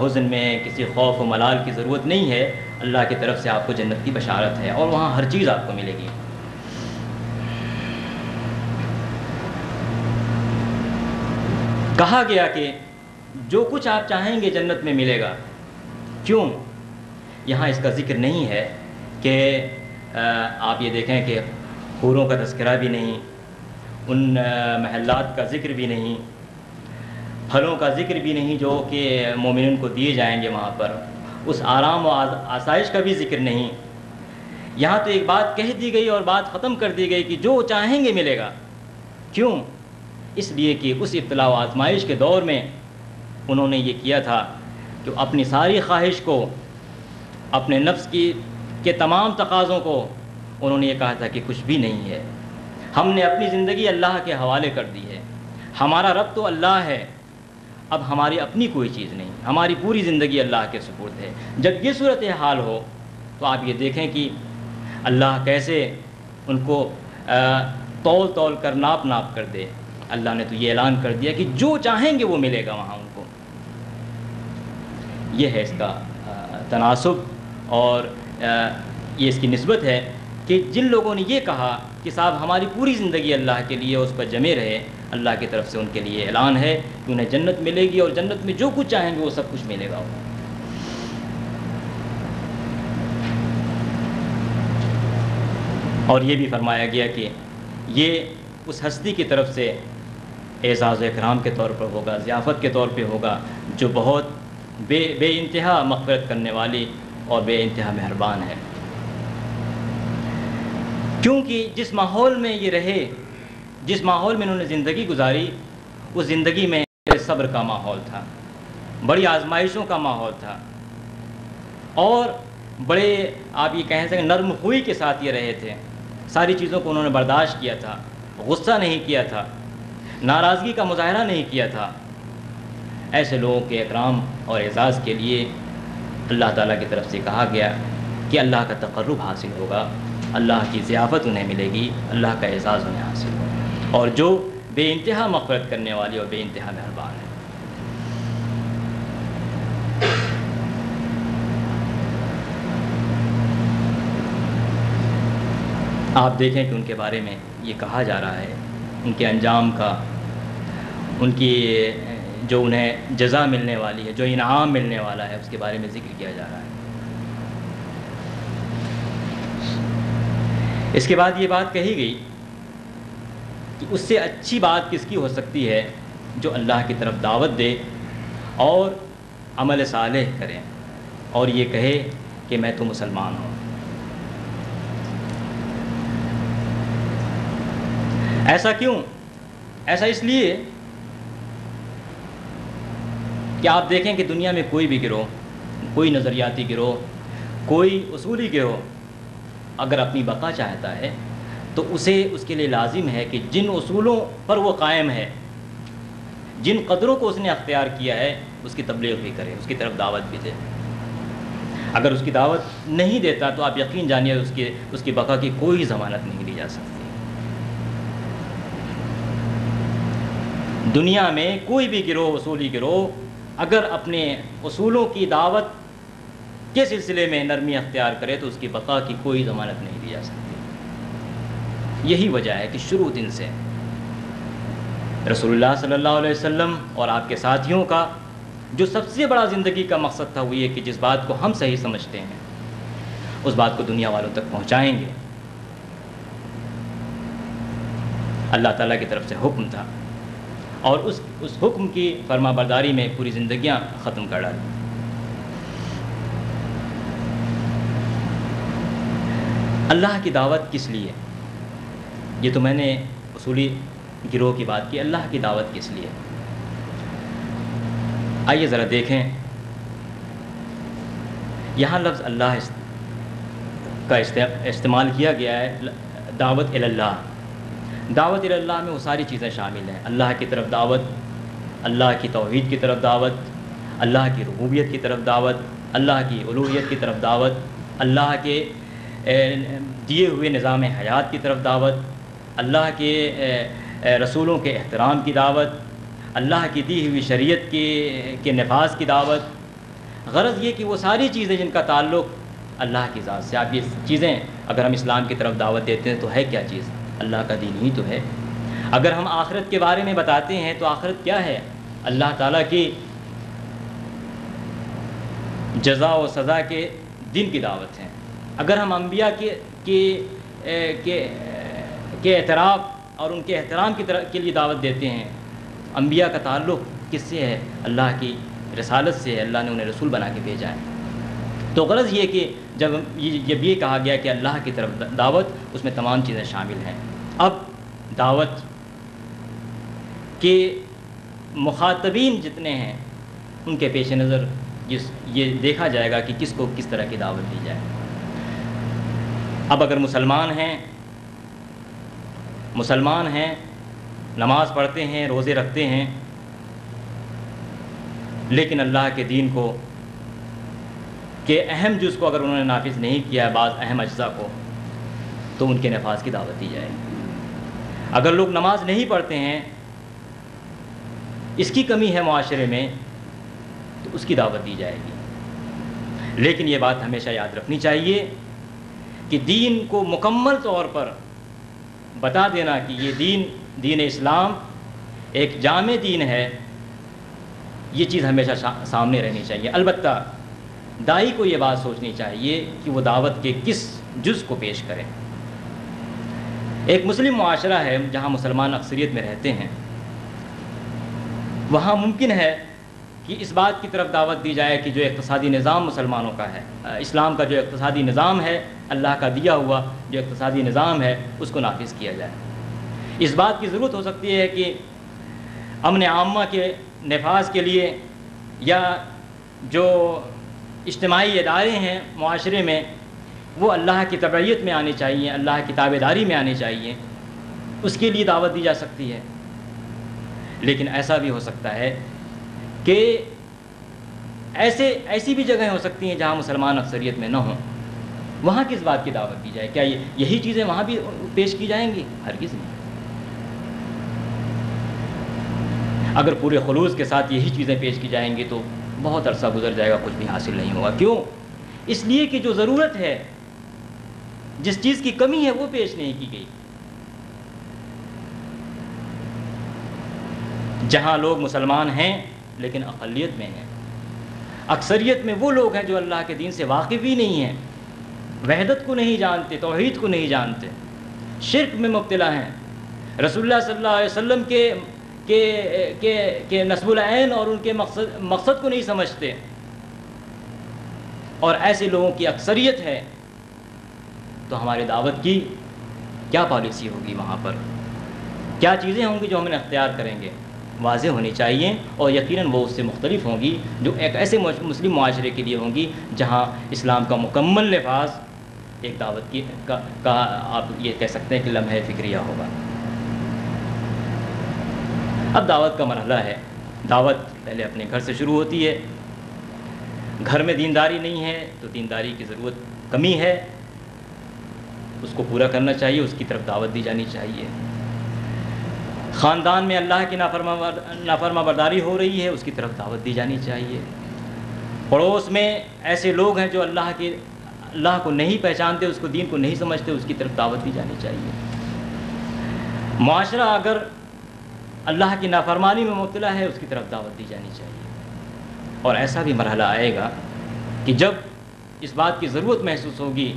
حزن میں، کسی خوف و ملال کی ضرورت نہیں ہے، اللہ کی طرف سے آپ کو جنت کی بشارت ہے، اور وہاں ہر چیز آپ کو ملے گی۔ کہا گیا کہ جو کچھ آپ چاہیں گے جنت میں ملے گا۔ کیوں؟ یہاں اس کا ذکر نہیں ہے کہ آپ یہ دیکھیں کہ حوروں کا تذکرہ بھی نہیں، ان محلات کا ذکر بھی نہیں، پھلوں کا ذکر بھی نہیں جو کہ مومنین کو دیے جائیں گے وہاں پر، اس آرام و آسائش کا بھی ذکر نہیں۔ یہاں تو ایک بات کہہ دی گئی اور بات ختم کر دی گئی کہ جو چاہیں گے ملے گا۔ کیوں؟ اس لیے کہ اس ابتلاء و آزمائش کے دور میں انہوں نے یہ کیا تھا کہ اپنی ساری خواہش کو، اپنے نفس کے تمام تقاضوں کو انہوں نے یہ کہا تھا کہ کچھ بھی نہیں ہے، ہم نے اپنی زندگی اللہ کے حوالے کر دی ہے، ہمارا رب تو اللہ ہے، اب ہماری اپنی کوئی چیز نہیں، ہماری پوری زندگی اللہ کے سپرد ہے۔ جب یہ صورتحال ہو تو آپ یہ دیکھیں کہ اللہ کیسے ان کو تول تول کر ناپ ناپ کر دے۔ اللہ نے تو یہ اعلان کر دیا کہ جو چاہیں گے وہ ملے گا وہاں ان کو۔ یہ ہے اس کا تناسب، اور یہ اس کی نسبت ہے کہ جن لوگوں نے یہ کہا کہ صاحب ہماری پوری زندگی اللہ کے لیے اس پر جمے رہے، اللہ کی طرف سے ان کے لیے اعلان ہے کہ انہیں جنت ملے گی، اور جنت میں جو کچھ چاہیں گے وہ سب کچھ ملے گا۔ اور یہ بھی فرمایا گیا کہ یہ اس ہستی کی طرف سے اعزاز و اکرام کے طور پر ہوگا، ضیافت کے طور پہ ہوگا، جو بہت بے انتہا مغفرت کرنے والی اور بے انتہا مہربان ہے۔ کیونکہ جس ماحول میں یہ رہے، جس ماحول میں انہوں نے زندگی گزاری، اس زندگی میں صبر کا ماحول تھا، بڑی آزمائشوں کا ماحول تھا، اور بڑے آپ یہ کہیں سکیں نرم خوئی کے ساتھ یہ رہے تھے۔ ساری چیزوں کو انہوں نے برداشت کیا تھا، غصہ نہیں کیا تھا، ناراضگی کا مظاہرہ نہیں کیا تھا۔ ایسے لوگوں کے اکرام اور اعزاز کے لیے اللہ تعالیٰ کی طرف سے کہا گیا کہ اللہ کا تقرب حاصل ہوگا، اللہ کی ضیافت انہیں ملے گی، اللہ کا اعزاز انہیں حاصل ہوگا، اور جو بے انتہا مغفرت کرنے والی اور بے انتہا مہربان ہے۔ آپ دیکھیں کہ ان کے بارے میں یہ کہا جا رہا ہے، ان کے انجام کا، ان کی جو انہیں جزا ملنے والی ہے، جو انعام ملنے والا ہے، اس کے بارے میں ذکر کیا جا رہا ہے۔ اس کے بعد یہ بات کہی گئی کہ اس سے اچھی بات کس کی ہو سکتی ہے جو اللہ کی طرف دعوت دے اور عمل صالح کرے اور یہ کہے کہ میں تو مسلمان ہوں۔ ایسا کیوں؟ ایسا اس لیے کہ آپ دیکھیں کہ دنیا میں کوئی بھی گروہ، کوئی نظریاتی گروہ، کوئی اصولی گروہ اگر اپنی بقا چاہتا ہے تو اسے اس کے لیے لازم ہے کہ جن اصولوں پر وہ قائم ہے، جن قدروں کو اس نے اختیار کیا ہے، اس کی تبلیغ بھی کرے، اس کی طرف دعوت بھی دے۔ اگر اس کی دعوت نہیں دیتا تو آپ یقین جانیے اس کی بقا کی کوئی ضمانت نہیں دی جا سکتی۔ دنیا میں کوئی بھی گروہ، اصولی گروہ، اگر اپنے اصولوں کی دعوت کے سلسلے میں نرمی اختیار کرے تو اس کی بقا کی کوئی ضمانت نہیں دی جا سکتی۔ یہی وجہ ہے کہ شروع دن سے رسول اللہ صلی اللہ علیہ وسلم اور آپ کے ساتھیوں کا جو سب سے بڑا زندگی کا مقصد تھا وہ یہ کہ جس بات کو ہم صحیح سمجھتے ہیں اس بات کو دنیا والوں تک پہنچائیں گے۔ اللہ تعالیٰ کی طرف سے حکم تھا اور اس حکم کی فرما برداری میں پوری زندگیاں ختم کر ڈالی۔ اللہ کی دعوت کس لیے؟ یہ تو میں نے اصولی گروہ کی بات کی، اللہ کی دعوت کس لیے؟ آئیے ذرا دیکھیں، یہاں لفظ اللہ کا استعمال کیا گیا ہے، دعوت اللہ۔ دعوت اللہ میں وہ ساری چیزیں شامل ہیں، اللہ کی طرف دعوت، اللہ کی توحید کی طرف دعوت، اللہ کی ربوبیت کی طرف دعوت، اللہ کی الوہیت کی طرف دعوت، اللہ کے دیے ہوئے نظام حیات کی طرف دعوت، اللہ کے رسولوں کے احترام کی دعوت، اللہ کی دی ہوئی شریعت کے نفاذ کی دعوت۔ غرض یہ کہ وہ ساری چیزیں جن کا تعلق اللہ کی ذات سے، آپ یہ چیزیں اگر ہم اسلام کی طرف دعوت دیتے ہیں تو ہے کیا چیز؟ اللہ کا دین ہی تو ہے۔ اگر ہم آخرت کے بارے میں بتاتے ہیں تو آخرت کیا ہے؟ اللہ تعالیٰ کی جزا و سزا کے دن کی دعوت ہے۔ اگر ہم انبیاء کے کے اعتراف اور ان کے احترام کے لیے دعوت دیتے ہیں۔ انبیاء کا تعلق کس سے ہے؟ اللہ کی رسالت سے ہے، اللہ نے انہیں رسول بنا کے بھیجا ہے۔ تو غرض یہ کہ جب یہ کہا گیا کہ اللہ کی طرف دعوت، اس میں تمام چیزیں شامل ہیں۔ اب دعوت کے مخاطبین جتنے ہیں ان کے پیش نظر یہ دیکھا جائے گا کہ کس کو کس طرح کی دعوت دی جائے۔ اب اگر مسلمان ہیں، نماز پڑھتے ہیں، روزے رکھتے ہیں، لیکن اللہ کے دین کو کہ اہم جز کو اگر انہوں نے نافذ نہیں کیا بعض اہم اجزاء کو، تو ان کے نفاذ کی دعوت دی جائے گی۔ اگر لوگ نماز نہیں پڑھتے ہیں، اس کی کمی ہے معاشرے میں، تو اس کی دعوت دی جائے گی۔ لیکن یہ بات ہمیشہ یاد رکھنی چاہیے کہ دین کو مکمل طور پر بتا دینا کہ یہ دین اسلام ایک جامع دین ہے، یہ چیز ہمیشہ سامنے رہنی چاہیے۔ البتہ داعی کو یہ بات سوچنی چاہیے کہ وہ دعوت کے کس جز کو پیش کرے۔ ایک مسلم معاشرہ ہے جہاں مسلمان اکثریت میں رہتے ہیں، وہاں ممکن ہے کہ اس بات کی طرف دعوت دی جائے کہ جو اقتصادی نظام مسلمانوں کا ہے، اسلام کا جو اقتصادی نظام ہے، اللہ کا دیا ہوا جو اقتصادی نظام ہے، اس کو نافذ کیا جائے۔ اس بات کی ضرورت ہو سکتی ہے کہ امن عامہ کے نفاذ کے لیے یا جو اجتماعی ادارے ہیں معاشرے میں، وہ اللہ کی تبعیت میں آنے چاہیے، اللہ کی تابعداری میں آنے چاہیے، اس کے لیے دعوت دی جا سکتی ہے۔ لیکن ایسا بھی ہو سکتا ہے کہ ایسی بھی جگہیں ہو سکتی ہیں جہاں مسلمان اکثریت میں نہ ہوں، وہاں کس بات کی دعوت دی جائے؟ کیا یہی چیزیں وہاں بھی پیش کی جائیں گی؟ ہرگز نہیں۔ اگر پورے خلوص کے ساتھ یہی چیزیں پیش کی جائیں گی تو بہت عرصہ گزر جائے گا، کچھ بھی حاصل نہیں ہوگا۔ کیوں؟ اس لیے کہ جو ضرورت ہے، جس چیز کی کمی ہے، وہ پیش نہیں کی گئی۔ جہاں لوگ مسلمان ہیں لیکن اقلیت میں ہیں، اکثریت میں وہ لوگ ہیں جو اللہ کے دین سے واقف ہی نہیں ہیں، وحدت کو نہیں جانتے، توحید کو نہیں جانتے، شرک میں مبتلا ہیں، رسول اللہ صلی اللہ علیہ وسلم کے نصب العین اور ان کے مقصد کو نہیں سمجھتے، اور ایسے لوگوں کی اکثریت ہے، تو ہماری دعوت کی کیا پالیسی ہوگی؟ وہاں پر کیا چیزیں ہوں گی جو ہم اختیار کریں گے؟ واضح ہونی چاہیے، اور یقیناً وہ اس سے مختلف ہوں گی جو ایک ایسے مسلم معاشرے کے لیے ہوں گی جہاں اسلام کا مکمل نفاذ ایک دعوت کا آپ یہ کہہ سکتے ہیں کہ لمحہ فکریہ ہوگا۔ اب دعوت کا مرحلہ ہے۔ دعوت پہلے اپنے گھر سے شروع ہوتی ہے۔ گھر میں دینداری نہیں ہے تو دینداری کی ضرورت کمی ہے، اس کو پورا کرنا چاہیے، اس کی طرف دعوت دی جانی چاہیے۔ خاندان میں اللہ کی نافرما برداری ہو رہی ہے، اس کی طرف دعوت دی جانی چاہیے۔ پڑوس میں ایسے لوگ ہیں جو اللہ کو نہیں پہچانتے، اس کو دین کو نہیں سمجھتے، اس کی طرف دعوت دی جانی چاہیے۔ معاشرہ اگر اللہ کی نافرمانی میں مبتلا ہے، اس کی طرف دعوت دی جانی چاہیے۔ اور ایسا بھی مرحلہ آئے گا کہ جب اس بات کی ضرورت محسوس ہوگی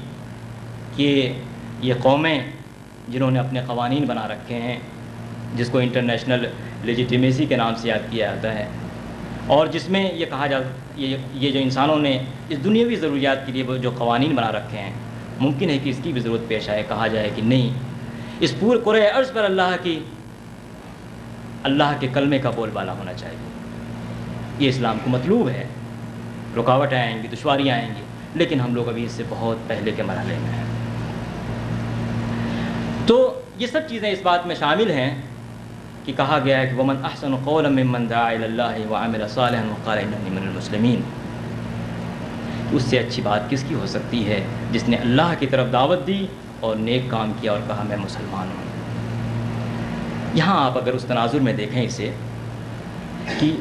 کہ یہ قومیں جنہوں نے اپنے قوانین بنا رکھے ہیں، جس کو انٹرنیشنل لیجیٹیمیسی کے نام سے یاد کیا جاتا ہے، اور جس میں یہ کہا جاتا یہ جو انسانوں نے اس دنیاوی ضروریات کے لیے جو قوانین بنا رکھے ہیں، ممکن ہے کہ اس کی بھی ضرورت پیش آئے، کہا جائے کہ نہیں، اس پورے کرۂ ارض پر اللہ کے کلمے کا بول بالا ہونا چاہیے۔ یہ اسلام کو مطلوب ہے۔ رکاوٹیں آئیں گی، دشواریاں آئیں گی، لیکن ہم لوگ ابھی اس سے بہت پہلے کے مرحلے میں ہیں۔ تو یہ سب چیزیں اس بات میں شامل ہیں کہ کہا گیا ہے کہ وَمَنْ أَحْسَنُ قَوْلًا مِّمَّنْ دَعَا إِلَى اللَّهِ وَعَمِلَ صَالِحًا وَقَالَ إِنَّنِي مِنَ الْمُسْلِمِينَ۔ اس سے اچھی بات کس کی ہو سکتی ہے جس نے اللہ کی طرف دعوت دی اور نیک کام کیا اور کہا میں مسلمان ہوں۔ یہاں آپ اگر اس تناظر میں دیکھیں اسے کہ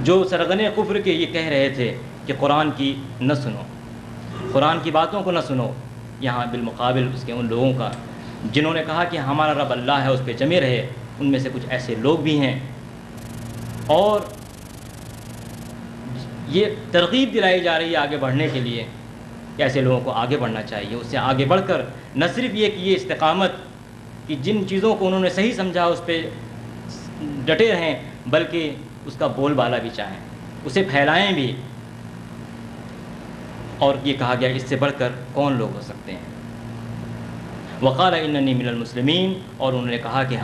جو سرغن کفر کے یہ کہہ رہے تھے کہ قرآن کی نہ سنو، قرآن کی باتوں کو نہ سنو، یہاں بالمقابل اس کے ان لوگوں کا جنہوں نے کہا کہ ہمارا رب اللہ ہے، اس پہ جمے رہے، ان میں سے کچھ ایسے لوگ بھی ہیں، اور یہ ترغیب دلائی جا رہی ہے آگے بڑھنے کے لیے کہ ایسے لوگوں کو آگے بڑھنا چاہیے۔ اس سے آگے بڑھ کر نہ صرف یہ کہ یہ استقامت کہ جن چیزوں کو انہوں نے صحیح سمجھا اس پہ ڈٹے رہیں، بلکہ اس کا بول بالا بھی چاہیں، اسے پھیلائیں بھی. اور یہ کہا گیا اس سے بڑھ کر کون لوگ ہو سکتے ہیں. وقال اننی من المسلمین، اور انہوں نے کہا کہ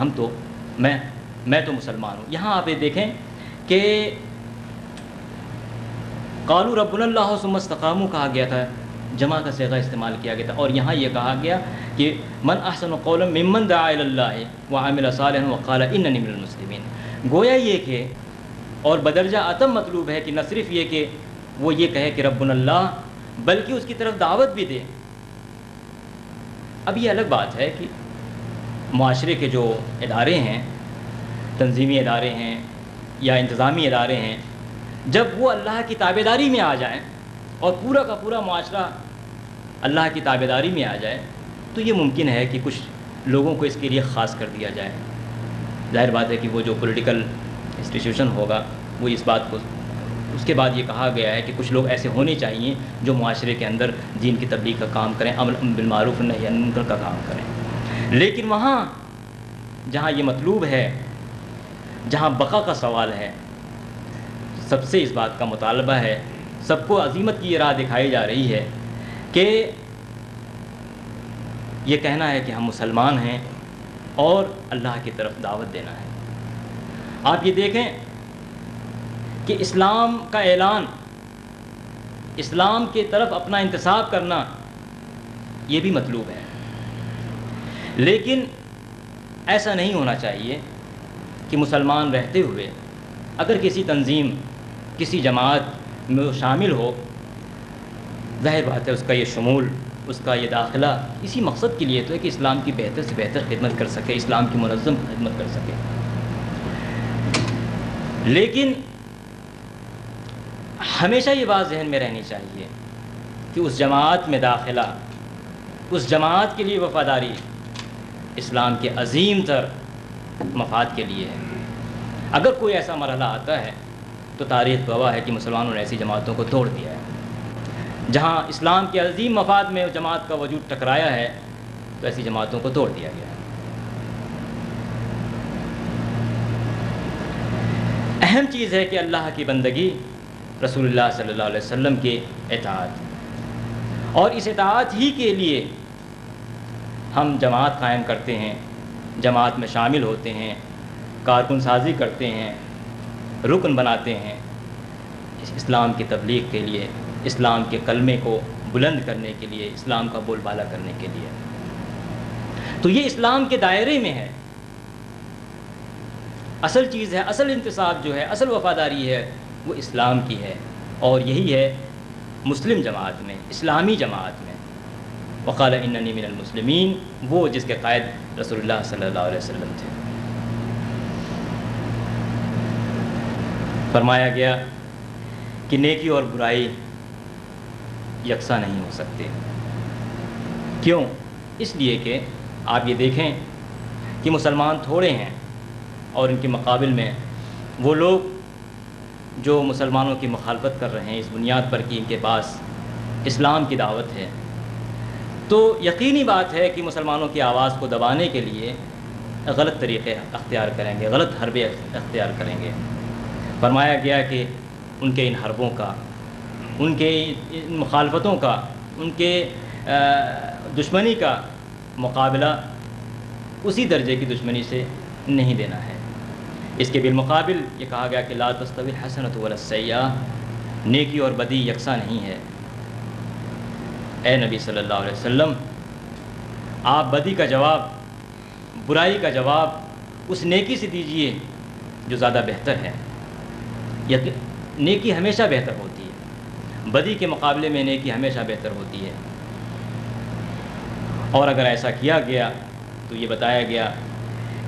میں تو مسلمان ہوں. یہاں آپ یہ دیکھیں کہ قالوا ربنا اللہ ثم استقاموا کہا گیا تھا، جمع کا صیغہ استعمال کیا گیا تھا، اور یہاں یہ کہا گیا کہ من احسن قولا ممن دعا الی اللہ وعمل صالحا وقال اننی من المسلمین. گویا یہ کہ اور بدرجہ اتم مطلوب ہے کہ نہ صرف یہ کہ وہ یہ کہے کہ ربنا اللہ، بلکہ اس کی طرف دعوت بھی دے. اب یہ الگ بات ہے کہ معاشرے کے جو ادارے ہیں، تنظیمی ادارے ہیں یا انتظامی ادارے ہیں، جب وہ اللہ کی تابعداری میں آ جائیں اور پورا کا پورا معاشرہ اللہ کی تابعداری میں آ جائے، تو یہ ممکن ہے کہ کچھ لوگوں کو اس کے لیے خاص کر دیا جائے. ظاہر بات ہے کہ وہ جو پولیٹیکل انسٹیٹیوشن ہوگا وہ اس بات کو، اس کے بعد یہ کہا گیا ہے کہ کچھ لوگ ایسے ہونے چاہیے جو معاشرے کے اندر دین کی تبلیغ کا کام کریں، امر بالمعروف نہی عن المنکر کا کام کریں. لیکن وہاں جہاں یہ مطلوب ہے، جہاں بقا کا سوال ہے، سب سے اس بات کا مطالبہ ہے، سب کو عظیمت کی یہ راہ دکھائی جا رہی ہے کہ یہ کہنا ہے کہ ہم مسلمان ہیں اور اللہ کی طرف دعوت دینا ہے. آپ یہ دیکھیں کہ اسلام کا اعلان، اسلام کی طرف اپنا انتساب کرنا، یہ بھی مطلوب ہے. لیکن ایسا نہیں ہونا چاہیے کہ مسلمان رہتے ہوئے اگر کسی تنظیم، کسی جماعت میں شامل ہو، ظاہر بات ہے اس کا یہ شمول، اس کا یہ داخلہ اسی مقصد کے لیے تو ہے کہ اسلام کی بہتر سے بہتر خدمت کر سکے، اسلام کی منظم خدمت کر سکے. لیکن ہمیشہ یہ بات ذہن میں رہنی چاہیے کہ اس جماعت میں داخلہ، اس جماعت کے لیے وفاداری اسلام کے عظیم تر مفاد کے لیے ہے. اگر کوئی ایسا مرحلہ آتا ہے تو تاریخ گواہ ہے کہ مسلمانوں نے ایسی جماعتوں کو توڑ دیا ہے. جہاں اسلام کے عظیم مفاد میں جماعت کا وجود ٹکرایا ہے تو ایسی جماعتوں کو توڑ دیا گیا ہے. اہم چیز ہے کہ اللہ کی بندگی، رسول اللہ صلی اللہ علیہ وسلم کے اطاعت، اور اس اطاعت ہی کے لیے ہم جماعت قائم کرتے ہیں، جماعت میں شامل ہوتے ہیں، کارکن سازی کرتے ہیں، رکن بناتے ہیں اسلام کی تبلیغ کے لیے، اسلام کے کلمے کو بلند کرنے کے لیے، اسلام کا بول بالا کرنے کے لیے. تو یہ اسلام کے دائرے میں ہے. اصل چیز ہے، اصل انتصاب جو ہے، اصل وفاداری ہے، وہ اسلام کی ہے، اور یہی ہے مسلم جماعت میں، اسلامی جماعت میں. وقال اننی من المسلمین، وہ جس کے قائد رسول اللہ صلی اللہ علیہ وسلم تھے. فرمایا گیا کہ نیکی اور برائی یکساں نہیں ہو سکتے. کیوں؟ اس لیے کہ آپ یہ دیکھیں کہ مسلمان تھوڑے ہیں اور ان کے مقابل میں وہ لوگ جو مسلمانوں کی مخالفت کر رہے ہیں اس بنیاد پر کہ ان کے پاس اسلام کی دعوت ہے، تو یقینی بات ہے کہ مسلمانوں کی آواز کو دبانے کے لیے غلط طریقے اختیار کریں گے، غلط حربے اختیار کریں گے. فرمایا گیا کہ ان کے ان حربوں کا، ان کے ان مخالفتوں کا، ان کے دشمنی کا مقابلہ اسی درجے کی دشمنی سے نہیں دینا ہے. اس کے بالمقابل یہ کہا گیا کہ لا تستوی الحسنۃ ولا السیئۃ، نیکی اور بدی یکساں نہیں ہے. اے نبی صلی اللہ علیہ وسلم، آپ بدی کا جواب، برائی کا جواب اس نیکی سے دیجئے جو زیادہ بہتر ہے. نیکی ہمیشہ بہتر ہوتی ہے، بدی کے مقابلے میں نیکی ہمیشہ بہتر ہوتی ہے. اور اگر ایسا کیا گیا تو یہ بتایا گیا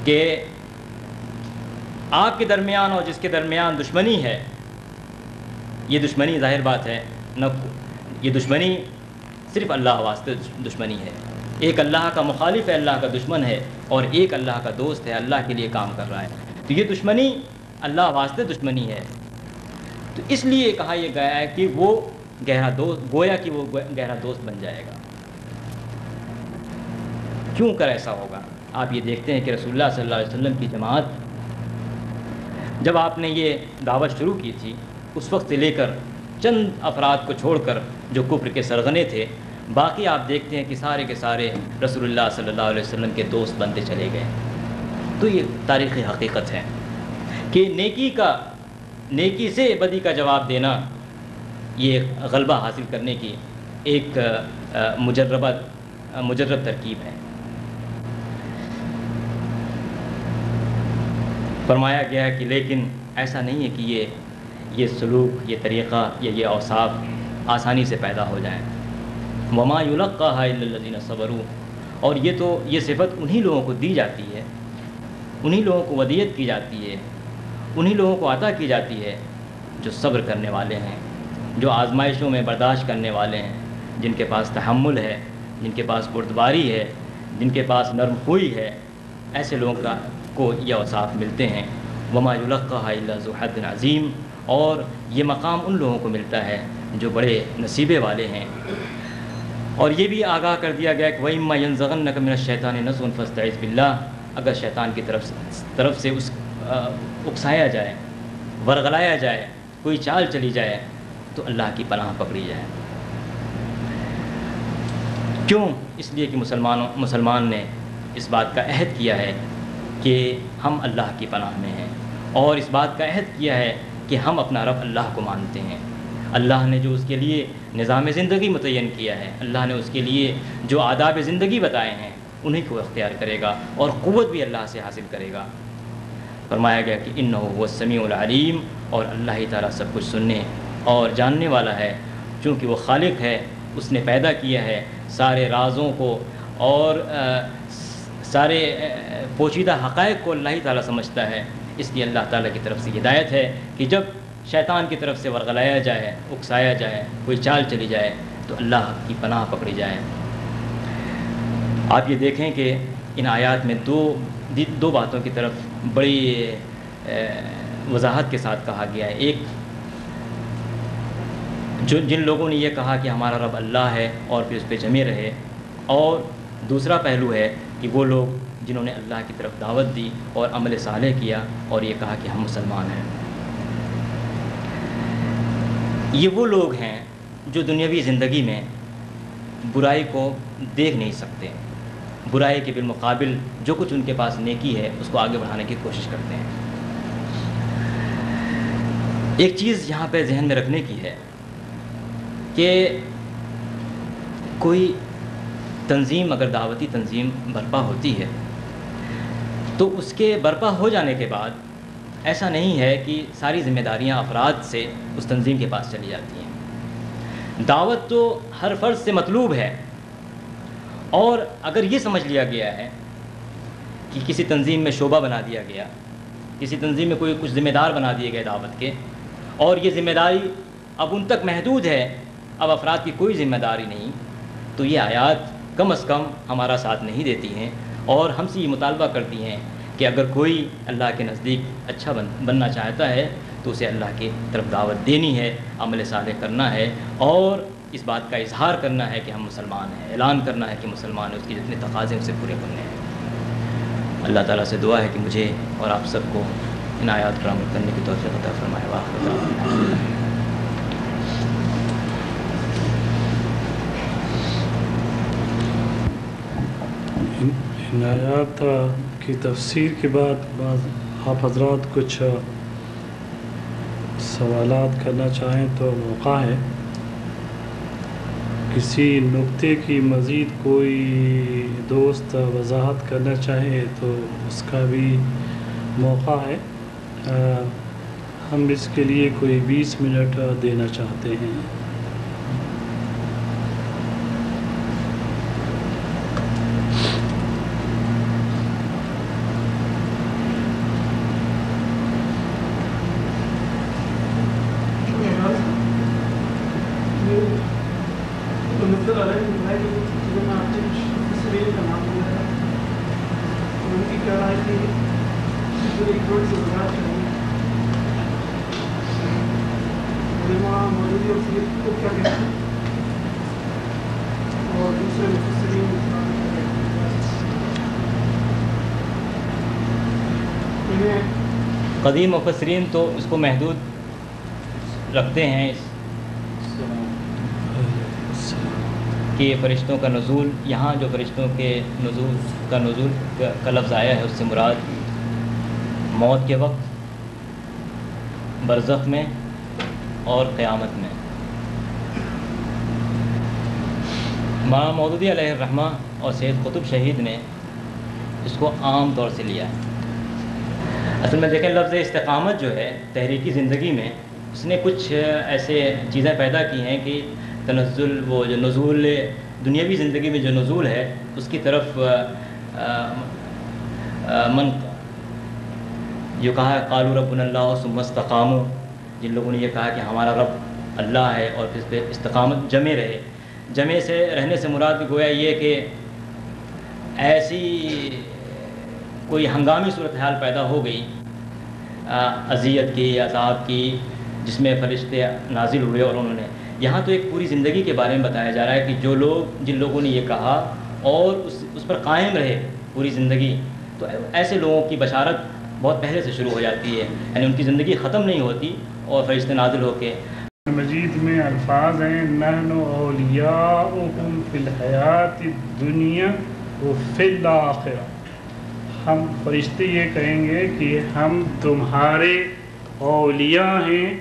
کہ آپ کے درمیان اور جس کے درمیان دشمنی ہے، یہ دشمنی ظاہر بات ہے نہ، یہ دشمنی صرف اللہ واسطے دشمنی ہے. ایک اللہ کا مخالف ہے، اللہ کا دشمن ہے، اور ایک اللہ کا دوست ہے، اللہ کے لیے کام کر رہا ہے. تو یہ دشمنی اللہ واسطے دشمنی ہے. تو اس لیے کہا یہ گیا ہے کہ وہ گہرا دوست، گویا کہ وہ گہرا دوست بن جائے گا. کیوں کر ایسا ہوگا؟ آپ یہ دیکھتے ہیں کہ رسول اللہ صلی اللہ علیہ وسلم کی جماعت جب آپ نے یہ دعوت شروع کی تھی اس وقت سے لے کر چند افراد کو چھوڑ کر جو کفر کے سرغنے تھے، باقی آپ دیکھتے ہیں کہ سارے کے سارے رسول اللہ صلی اللہ علیہ وسلم کے دوست بنتے چلے گئے۔ تو یہ تاریخی حقیقت ہے کہ نیکی سے بدی کا جواب دینا یہ غلبہ حاصل کرنے کی ایک مجرب ترکیب ہے۔ فرمایا گیا ہے کہ لیکن ایسا نہیں ہے کہ یہ سلوک، یہ طریقہ یا یہ اوصاف آسانی سے پیدا ہو جائیں۔ وما یلقاها الا الذین صبروا، اور یہ صفت انہی لوگوں کو دی جاتی ہے، انہی لوگوں کو ودیت کی جاتی ہے، انہی لوگوں کو عطا کی جاتی ہے جو صبر کرنے والے ہیں، جو آزمائشوں میں برداشت کرنے والے ہیں، جن کے پاس تحمل ہے، جن کے پاس بردباری ہے، جن کے پاس نرم خوئی ہے، ایسے لوگوں کو یہ اوصاف ملتے ہیں۔ وما یلقاها الا ذو حظ عظیم، اور یہ مقام ان لوگوں کو ملتا ہے جو بڑے نصیبے والے ہیں۔ اور یہ بھی آگاہ کر دیا گیا کہ وَإِمَّا يَنزَغَنَّكَ مِنَ الشَّيْطَانِ نَزْغٌ فَاسْتَعِذْ بِاللَّهِ، اگر شیطان کی طرف سے اکسایا جائے، ورغلایا جائے، کوئی چال چلی جائے تو اللہ کی پناہ پکڑی جائے۔ کیوں؟ اس لیے کہ مسلمان نے اس بات کا عہد کیا ہے کہ ہم اللہ کی پناہ میں ہیں، اور اس بات کا عہد کیا ہے کہ ہم اپنا رب اللہ کو مانتے ہیں۔ اللہ نے جو اس کے لیے نظام زندگی متعین کیا ہے، اللہ نے اس کے لیے جو آداب زندگی بتائے ہیں انہیں کو اختیار کرے گا، اور قوت بھی اللہ سے حاصل کرے گا۔ فرمایا گیا کہ انہ هو السمیع العلیم، اور اللہ ہی تعالیٰ سب کچھ سننے اور جاننے والا ہے، چونکہ وہ خالق ہے، اس نے پیدا کیا ہے سارے رازوں کو، اور سارے پوشیدہ حقائق کو اللہ ہی تعالیٰ سمجھتا ہے۔ اس لیے اللہ تعالیٰ کی طرف سے ہدایت ہے کہ جب شیطان کی طرف سے ورغلایا جائے، اکسایا جائے، کوئی چال چلی جائے تو اللہ کی پناہ پکڑی جائے۔ آپ یہ دیکھیں کہ ان آیات میں دو باتوں کی طرف بڑی وضاحت کے ساتھ کہا گیا ہے۔ ایک، جن لوگوں نے یہ کہا کہ ہمارا رب اللہ ہے اور پھر اس پہ جمے رہے، اور دوسرا پہلو ہے کہ وہ لوگ جنہوں نے اللہ کی طرف دعوت دی اور عمل صالح کیا اور یہ کہا کہ ہم مسلمان ہیں۔ یہ وہ لوگ ہیں جو دنیاوی زندگی میں برائی کو دیکھ نہیں سکتے، برائی کے بالمقابل جو کچھ ان کے پاس نیکی ہے اس کو آگے بڑھانے کی کوشش کرتے ہیں۔ ایک چیز یہاں پہ ذہن میں رکھنے کی ہے کہ کوئی تنظیم، اگر دعوتی تنظیم برپا ہوتی ہے تو اس کے برپا ہو جانے کے بعد ایسا نہیں ہے کہ ساری ذمہ داریاں افراد سے اس تنظیم کے پاس چلی جاتی ہیں۔ دعوت تو ہر فرد سے مطلوب ہے، اور اگر یہ سمجھ لیا گیا ہے کہ کسی تنظیم میں شعبہ بنا دیا گیا، کسی تنظیم میں کچھ ذمہ دار بنا دیے گئے دعوت کے، اور یہ ذمہ داری اب ان تک محدود ہے، اب افراد کی کوئی ذمہ داری نہیں، تو یہ آیات کم از کم ہمارا ساتھ نہیں دیتی ہیں، اور ہم سے یہ مطالبہ کرتی ہیں کہ اگر کوئی اللہ کے نزدیک اچھا بننا چاہتا ہے تو اسے اللہ کی طرف دعوت دینی ہے، عمل صالح کرنا ہے، اور اس بات کا اظہار کرنا ہے کہ ہم مسلمان ہیں، اعلان کرنا ہے کہ مسلمان ہیں، اس کے جتنے تقاضے اسے پورے کرنے ہیں۔ اللہ تعالیٰ سے دعا ہے کہ مجھے اور آپ سب کو ان آیات پر عمل کرنے کی توفیق عطا فرمائے۔ وآخر دعوانا ان آیات کی تفسیر کے بعد آپ حضرات کچھ سوالات کرنا چاہیں تو موقع ہے۔ کسی نکتے کی مزید کوئی دوست وضاحت کرنا چاہے تو اس کا بھی موقع ہے۔ ہم اس کے لیے کوئی 20 منٹ دینا چاہتے ہیں۔ قدیم مفسرین تو اس کو محدود رکھتے ہیں کہ فرشتوں کا نزول، یہاں جو فرشتوں کے نزول کا لفظ آیا ہے اس سے مراد موت کے وقت، برزخ میں اور قیامت میں۔ مولانا مودودی علیہ الرحمہ اور سید قطب شہید نے اس کو عام طور سے لیا ہے۔ اصل میں دیکھیں لفظ استقامت جو ہے تحریکی زندگی میں اس نے کچھ ایسے چیزیں پیدا کی ہیں کہ تنزل، وہ جو نزول دنیاوی زندگی میں جو نزول ہے اس کی طرف من جو کہا ہے قالوا ربنا اللہ ثم استقاموا، جن لوگوں نے یہ کہا کہ ہمارا رب اللہ ہے اور پھر اس پہ استقامت جمے رہے۔ جمے سے رہنے سے مراد گویا یہ کہ ایسی کوئی ہنگامی صورتحال پیدا ہو گئی اذیت کی، عذاب کی، جس میں فرشتے نازل ہوئے اور انہوں نے، یہاں تو ایک پوری زندگی کے بارے میں بتایا جا رہا ہے کہ جو لوگ، جن لوگوں نے یہ کہا اور اس پر قائم رہے پوری زندگی، تو ایسے لوگوں کی بشارت بہت پہلے سے شروع ہو جاتی ہے، یعنی ان کی زندگی ختم نہیں ہوتی اور فرشتے نازل ہو کے۔ مجید میں الفاظ ہیں نحن اولیاؤکم فی الحیات الدنیا وفی الآخرہ، ہم فرشتے یہ کہیں گے کہ ہم تمہارے اولیاء ہیں،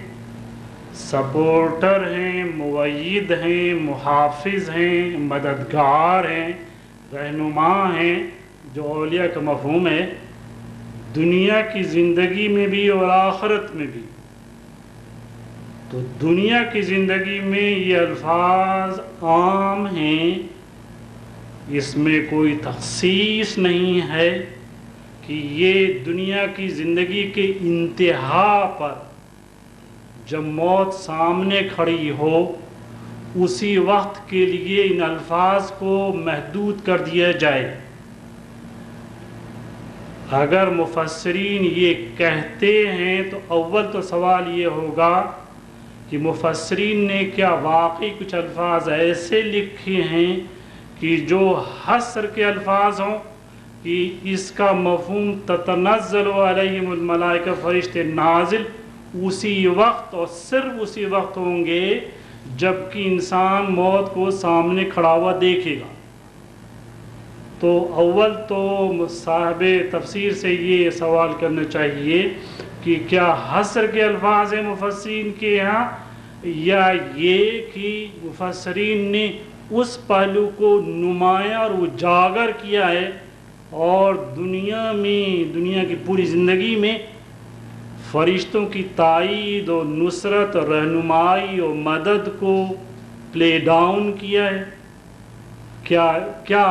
سپورٹر ہیں، مؤید ہیں، محافظ ہیں، مددگار ہیں، رہنما ہیں، جو اولیاء کا مفہوم ہے دنیا کی زندگی میں بھی اور آخرت میں بھی۔ تو دنیا کی زندگی میں یہ الفاظ عام ہیں، اس میں کوئی تخصیص نہیں ہے کہ یہ دنیا کی زندگی کے انتہا پر جب موت سامنے کھڑی ہو اسی وقت کے لیے ان الفاظ کو محدود کر دیا جائے۔ اگر مفسرین یہ کہتے ہیں تو اول تو سوال یہ ہوگا کہ مفسرین نے کیا واقعی کچھ الفاظ ایسے لکھے ہیں کہ جو حصر کے الفاظ ہوں کہ اس کا مفہوم تتنزل علیہم الملائکہ، فرشتے نازل اسی وقت اور صرف اسی وقت ہوں گے جب کہ انسان موت کو سامنے کھڑا ہوا دیکھے گا۔ تو اول تو صاحب تفسیر سے یہ سوال کرنا چاہیے کہ کیا حصر کے الفاظ ہیں مفسرین کے یہاں، یا یہ کہ مفسرین نے اس پہلو کو نمایاں اور اجاگر کیا ہے اور دنیا کی پوری زندگی میں فرشتوں کی تائید اور نصرت اور رہنمائی اور مدد کو پلے ڈاؤن کیا ہے۔ کیا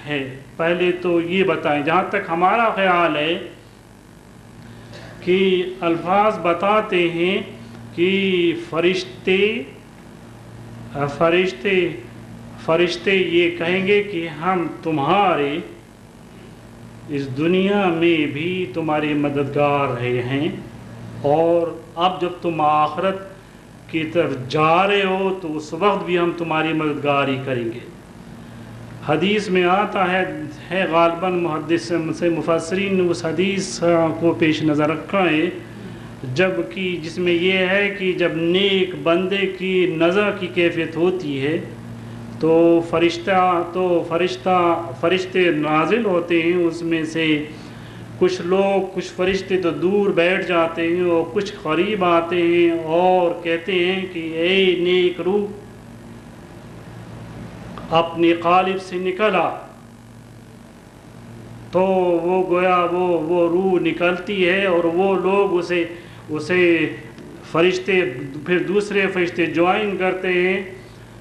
ہے پہلے تو یہ بتائیں۔ جہاں تک ہمارا خیال ہے کہ الفاظ بتاتے ہیں کہ فرشتے یہ کہیں گے کہ ہم تمہارے اس دنیا میں بھی تمہارے مددگار رہے ہیں، اور اب جب تم آخرت کی طرف جا رہے ہو تو اس وقت بھی ہم تمہاری مددگاری کریں گے۔ حدیث میں آتا ہے غالباً محدث سے مفسرین نے اس حدیث کو پیش نظر رکھا ہے جس میں یہ ہے کہ جب نیک بندے کی نظر کی کیفیت ہوتی ہے تو فرشتے نازل ہوتے ہیں، اس میں سے کچھ فرشتے تو دور بیٹھ جاتے ہیں اور کچھ قریب آتے ہیں اور کہتے ہیں کہ اے نیک روح اپنے قالب سے نکلا، تو وہ گویا وہ روح نکلتی ہے اور وہ لوگ اسے فرشتے پھر دوسرے فرشتے جوائن کرتے ہیں،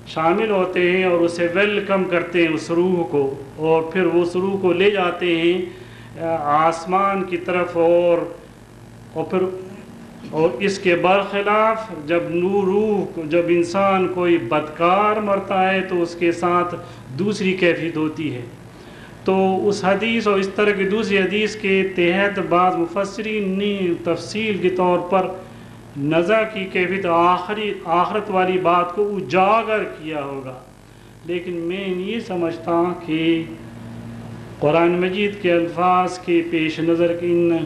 شامل ہوتے ہیں اور اسے ویلکم کرتے ہیں اس روح کو، اور پھر وہ اس روح کو لے جاتے ہیں آسمان کی طرف، اور اس کے برخلاف جب انسان کوئی بدکار مرتا ہے تو اس کے ساتھ دوسری کیفیت ہوتی ہے۔ تو اس حدیث اور اس طرح کی دوسری حدیث کے تحت بعض مفسرین نے تفصیل کے طور پر نزع کی کیفیت آخرت والی بات کو اجاگر کیا ہوگا، لیکن میں یہ سمجھتا ہوں کہ قرآن مجید کے الفاظ کے پیش نظر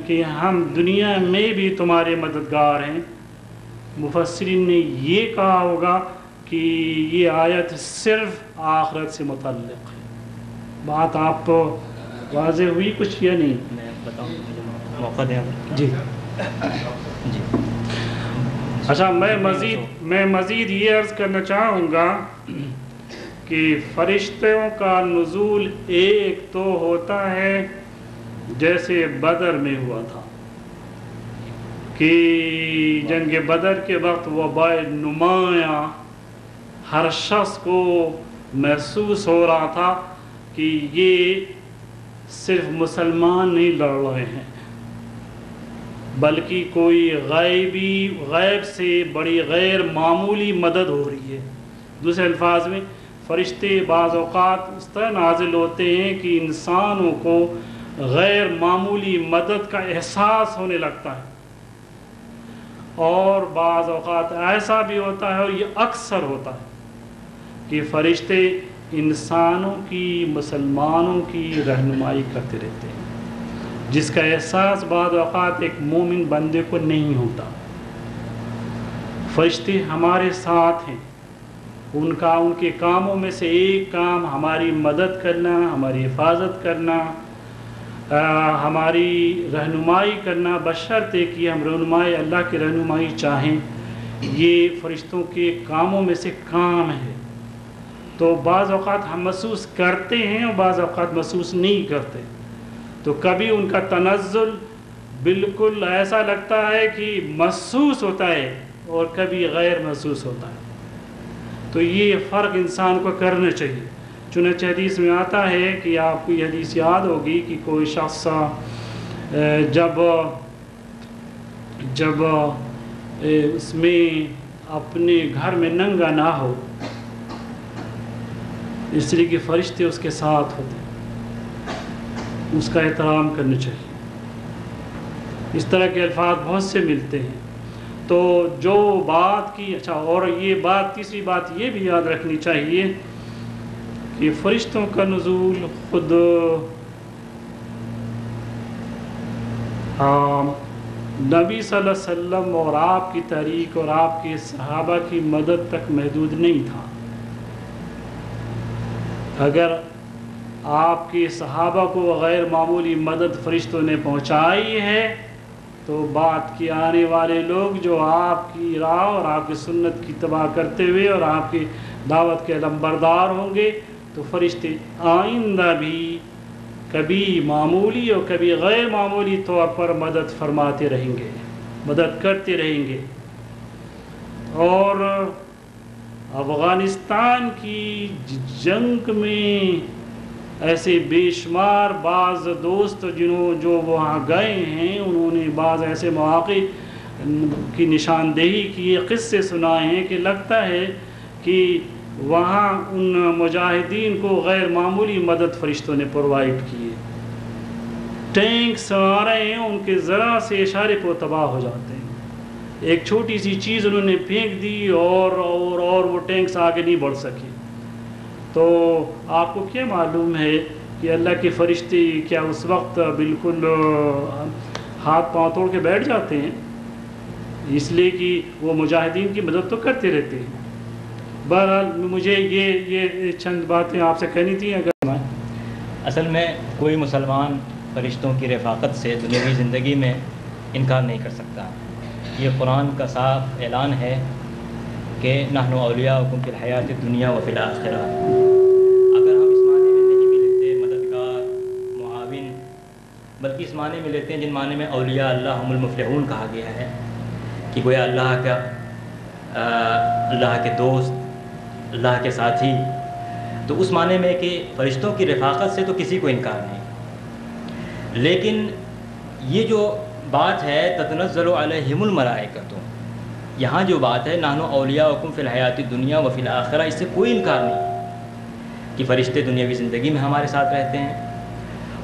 کہ ہم دنیا میں بھی تمہارے مددگار ہیں، مفسرین نے یہ کہا ہوگا کہ یہ آیت صرف آخرت سے متعلق ہے۔ بات آپ کو واضح ہوئی کچھ یا نہیں؟ میں بتاؤں، مجھے موقع دیں جی جی۔ اچھا، میں مزید یہ عرض کرنا چاہوں گا کہ فرشتوں کا نزول ایک تو ہوتا ہے جیسے بدر میں ہوا تھا کہ جنگ بدر کے وقت وہ بڑے نمایاں ہر شخص کو محسوس ہو رہا تھا کہ یہ صرف مسلمان نہیں لڑ رہے ہیں، بلکہ کوئی غیب سے بڑی غیر معمولی مدد ہو رہی ہے۔ دوسرے الفاظ میں فرشتے بعض اوقات اس طرح نازل ہوتے ہیں کہ انسانوں کو غیر معمولی مدد کا احساس ہونے لگتا ہے، اور بعض اوقات ایسا بھی ہوتا ہے، اور یہ اکثر ہوتا ہے، کہ فرشتے انسانوں کی، مسلمانوں کی رہنمائی کرتے رہتے ہیں، جس کا احساس بعض اوقات ایک مومن بندے کو نہیں ہوتا۔ فرشتے ہمارے ساتھ ہیں، ان کے کاموں میں سے ایک کام ہماری مدد کرنا، ہماری حفاظت کرنا، ہماری رہنمائی کرنا، بشرطے کہ ہم رہنمائی، اللہ کی رہنمائی چاہیں۔ یہ فرشتوں کے کاموں میں سے کام ہے۔ تو بعض اوقات ہم محسوس کرتے ہیں اور بعض اوقات محسوس نہیں کرتے، تو کبھی ان کا تنزل بالکل ایسا لگتا ہے کہ محسوس ہوتا ہے اور کبھی غیر محسوس ہوتا ہے۔ تو یہ فرق انسان کو کرنا چاہیے۔ چنانچہ حدیث میں آتا ہے کہ آپ کو یہ حدیث یاد ہوگی کہ کوئی شخص جب اس میں اپنے گھر میں ننگا نہ ہو، اس لیے کہ فرشتے اس کے ساتھ ہوتے ہیں، اس کا احترام کرنا چاہیے۔ اس طرح کے الفاظ بہت سے ملتے ہیں۔ تو جو بات کی، اچھا، اور یہ بات، تیسری بات یہ بھی یاد رکھنی چاہیے کہ فرشتوں کا نزول خود نبی صلی اللہ علیہ وسلم اور آپ کی تحریک اور آپ کے صحابہ کی مدد تک محدود نہیں تھا۔ اگر آپ کے صحابہ کو غیر معمولی مدد فرشتوں نے پہنچائی ہے، تو بات کے آنے والے لوگ جو آپ کی راہ اور آپ کی سنت کی اتباع کرتے ہوئے اور آپ کی دعوت کے علمبردار ہوں گے، تو فرشتے آئندہ بھی کبھی معمولی اور کبھی غیر معمولی طور پر مدد فرماتے رہیں گے، مدد کرتے رہیں گے۔ اور افغانستان کی جنگ میں ایسے بے شمار بعض دوست جو وہاں گئے ہیں، انہوں نے بعض ایسے مواقع کی نشاندہی کی، قصے سنائے ہیں کہ لگتا ہے کہ وہاں ان مجاہدین کو غیر معمولی مدد فرشتوں نے پرووائڈ کی ہے۔ ٹینکس آ رہے ہیں، ان کے ذرا سے اشارے کو تباہ ہو جاتے ہیں۔ ایک چھوٹی سی چیز انہوں نے پھینک دی اور وہ ٹینکس آگے نہیں بڑھ سکے۔ تو آپ کو کیا معلوم ہے کہ اللہ کے فرشتے کیا اس وقت بالکل ہاتھ پاؤں توڑ کے بیٹھ جاتے ہیں؟ اس لیے کہ وہ مجاہدین کی مدد تو کرتے رہتے ہیں۔ بہرحال مجھے یہ چند باتیں آپ سے کہنی تھیں۔ اگر اصل میں کوئی مسلمان فرشتوں کی رفاقت سے دنیاوی زندگی میں انکار نہیں کر سکتا۔ یہ قرآن کا صاف اعلان ہے کہ نحن اولیاؤکم فی الحیات الدنیا و فی الآخرہ۔ اگر ہم اس معنی میں نہیں بھی لیتے مددگار، معاون، بلکہ اس معنی میں لیتے ہیں جن معنی میں اولیاء اللہ ہم المفلحون کہا گیا ہے، کہ گویا اللہ کے دوست، اللہ کے ساتھی، تو اس معنی میں کہ فرشتوں کی رفاقت سے تو کسی کو انکار نہیں۔ لیکن یہ جو بات ہے تتنزل علیہم الملائکۃ، یہاں جو بات ہے نحن اولیاؤکم فی الحیات الدنیا و فی الآخرہ، اس سے کوئی انکار نہیں کہ فرشتے دنیاوی زندگی میں ہمارے ساتھ رہتے ہیں۔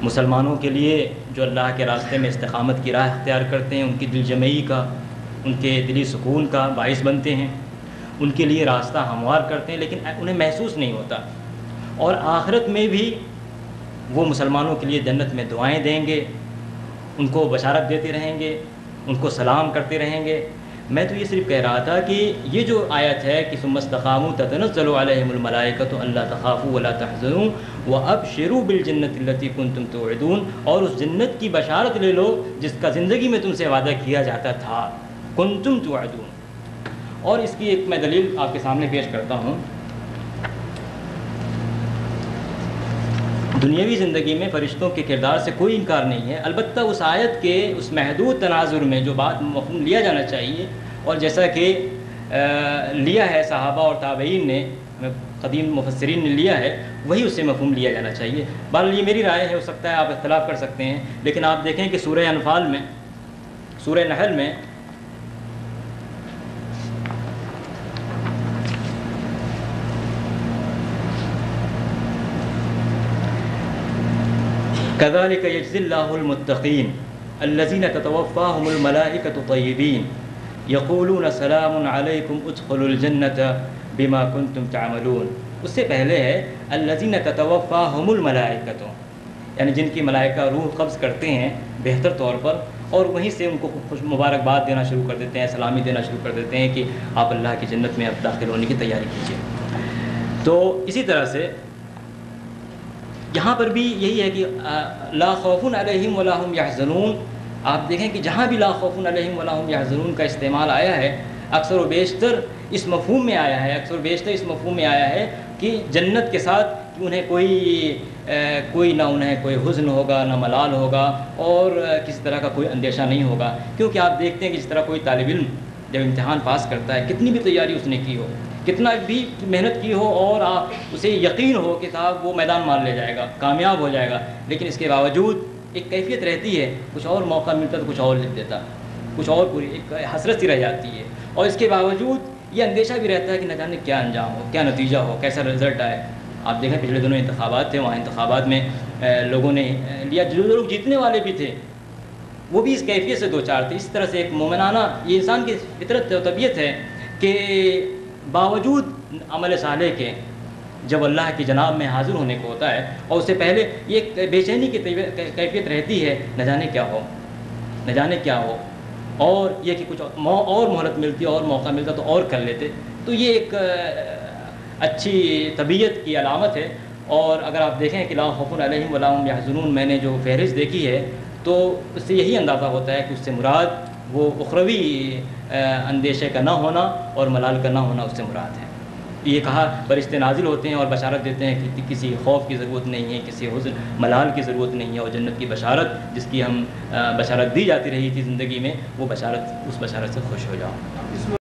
مسلمانوں کے لیے جو اللہ کے راستے میں استقامت کی راہ اختیار کرتے ہیں، ان کی دل جمعی کا، ان کے دلی سکون کا باعث بنتے ہیں، ان کے لیے راستہ ہموار کرتے ہیں، لیکن انہیں محسوس نہیں ہوتا۔ اور آخرت میں بھی وہ مسلمانوں کے لیے جنت میں دعائیں دیں گے، ان کو بشارت دیتے رہیں گے، ان کو سلام کرتے رہیں گے۔ میں تو یہ صرف کہہ رہا تھا کہ یہ جو آیت ہے کہ ثم استقاموا تتنزل علیہم الملائکۃ الا تخافوا ولا تحزنوا وابشروا بالجنۃ التي کنتم توعدون، اور اس جنت کی بشارت لے لو جس کا زندگی میں تم سے وعدہ کیا جاتا تھا، کنتم توعدون۔ اور اس کی ایک میں دلیل آپ کے سامنے پیش کرتا ہوں۔ دنیاوی زندگی میں فرشتوں کے کردار سے کوئی انکار نہیں ہے، البتہ اس آیت کے اس محدود تناظر میں جو بات مفہوم لیا جانا چاہیے، اور جیسا کہ لیا ہے صحابہ اور تابعین نے، قدیم مفسرین نے لیا ہے، وہی اس سے مفہوم لیا جانا چاہیے۔ بہرحال یہ میری رائے ہے، ہو سکتا ہے آپ اختلاف کر سکتے ہیں، لیکن آپ دیکھیں کہ سورہ انفال میں، سورہ نحل میں كذلك يجزي الله المتقين الذين تتوفاهم الملائكة طيبين يقولون سلام عليكم ادخلوا الجنة بما كنتم تعملون۔ اس سے پہلے ہے الذين تتوفاهم الملائكة، یعنی جن کی ملائکہ روح قبض کرتے ہیں بہتر طور پر، اور وہیں سے ان کو خوش مبارکباد دینا شروع کر دیتے ہیں، سلامی دینا شروع کر دیتے ہیں کہ آپ اللہ کی جنت میں اب داخل ہونے کی تیاری کیجیے۔ تو اسی طرح سے یہاں پر بھی یہی ہے کہ لا خوف علیہم ولا هم یحزنون، آپ دیکھیں کہ جہاں بھی لا خوف علیہم ولا هم یحزنون کا استعمال آیا ہے، اکثر و بیشتر اس مفہوم میں آیا ہے، اکثر و بیشتر اس مفہوم میں آیا ہے کہ جنت کے ساتھ کہ انہیں کوئی نہ انہیں کوئی حزن ہوگا، نہ ملال ہوگا، اور کسی طرح کا کوئی اندیشہ نہیں ہوگا۔ کیونکہ آپ دیکھتے ہیں کہ جس طرح کوئی طالب علم جب امتحان پاس کرتا ہے، کتنی بھی تیاری اس نے کی ہو، کتنا بھی محنت کی ہو، اور اسے یقین ہو کہ صاحب وہ میدان مار لے جائے گا، کامیاب ہو جائے گا، لیکن اس کے باوجود ایک کیفیت رہتی ہے، کچھ اور موقع ملتا تو کچھ اور لکھ دیتا، کچھ اور پوری ایک حسرت سی رہ جاتی ہے، اور اس کے باوجود یہ اندیشہ بھی رہتا ہے کہ نہ جانے کیا انجام ہو، کیا نتیجہ ہو، کیسا رزلٹ آئے۔ آپ دیکھیں پچھلے دنوں انتخابات تھے، وہاں انتخابات میں لوگوں نے لیا، جو لوگ جیتنے والے بھی تھے وہ بھی اس کیفیت سے دو چار تھے۔ اس طرح سے ایک مومنانہ، یہ انسان کی فطرت و طبیعت ہے کہ باوجود عمل صالح کے جب اللہ کی جناب میں حاضر ہونے کو ہوتا ہے، اور اس سے پہلے یہ ایک بے چینی کی کیفیت رہتی ہے، نہ جانے کیا ہو، نہ جانے کیا ہو، اور یہ کہ کچھ اور مہلت ملتی اور موقع ملتا تو اور کر لیتے۔ تو یہ ایک اچھی طبیعت کی علامت ہے۔ اور اگر آپ دیکھیں کہ لا خوف علیہم ولا هم یحزنون، میں نے جو فہرست دیکھی ہے تو اس سے یہی اندازہ ہوتا ہے کہ اس سے مراد وہ اخروی اندیشے کا نہ ہونا اور ملال کا نہ ہونا اس سے مراد ہے۔ یہ کہا فرشتے نازل ہوتے ہیں اور بشارت دیتے ہیں کہ کسی خوف کی ضرورت نہیں ہے، کسی حزن ملال کی ضرورت نہیں ہے، اور جنت کی بشارت جس کی ہم بشارت دی جاتی رہی تھی زندگی میں، وہ بشارت، اس بشارت سے خوش ہو جاؤ۔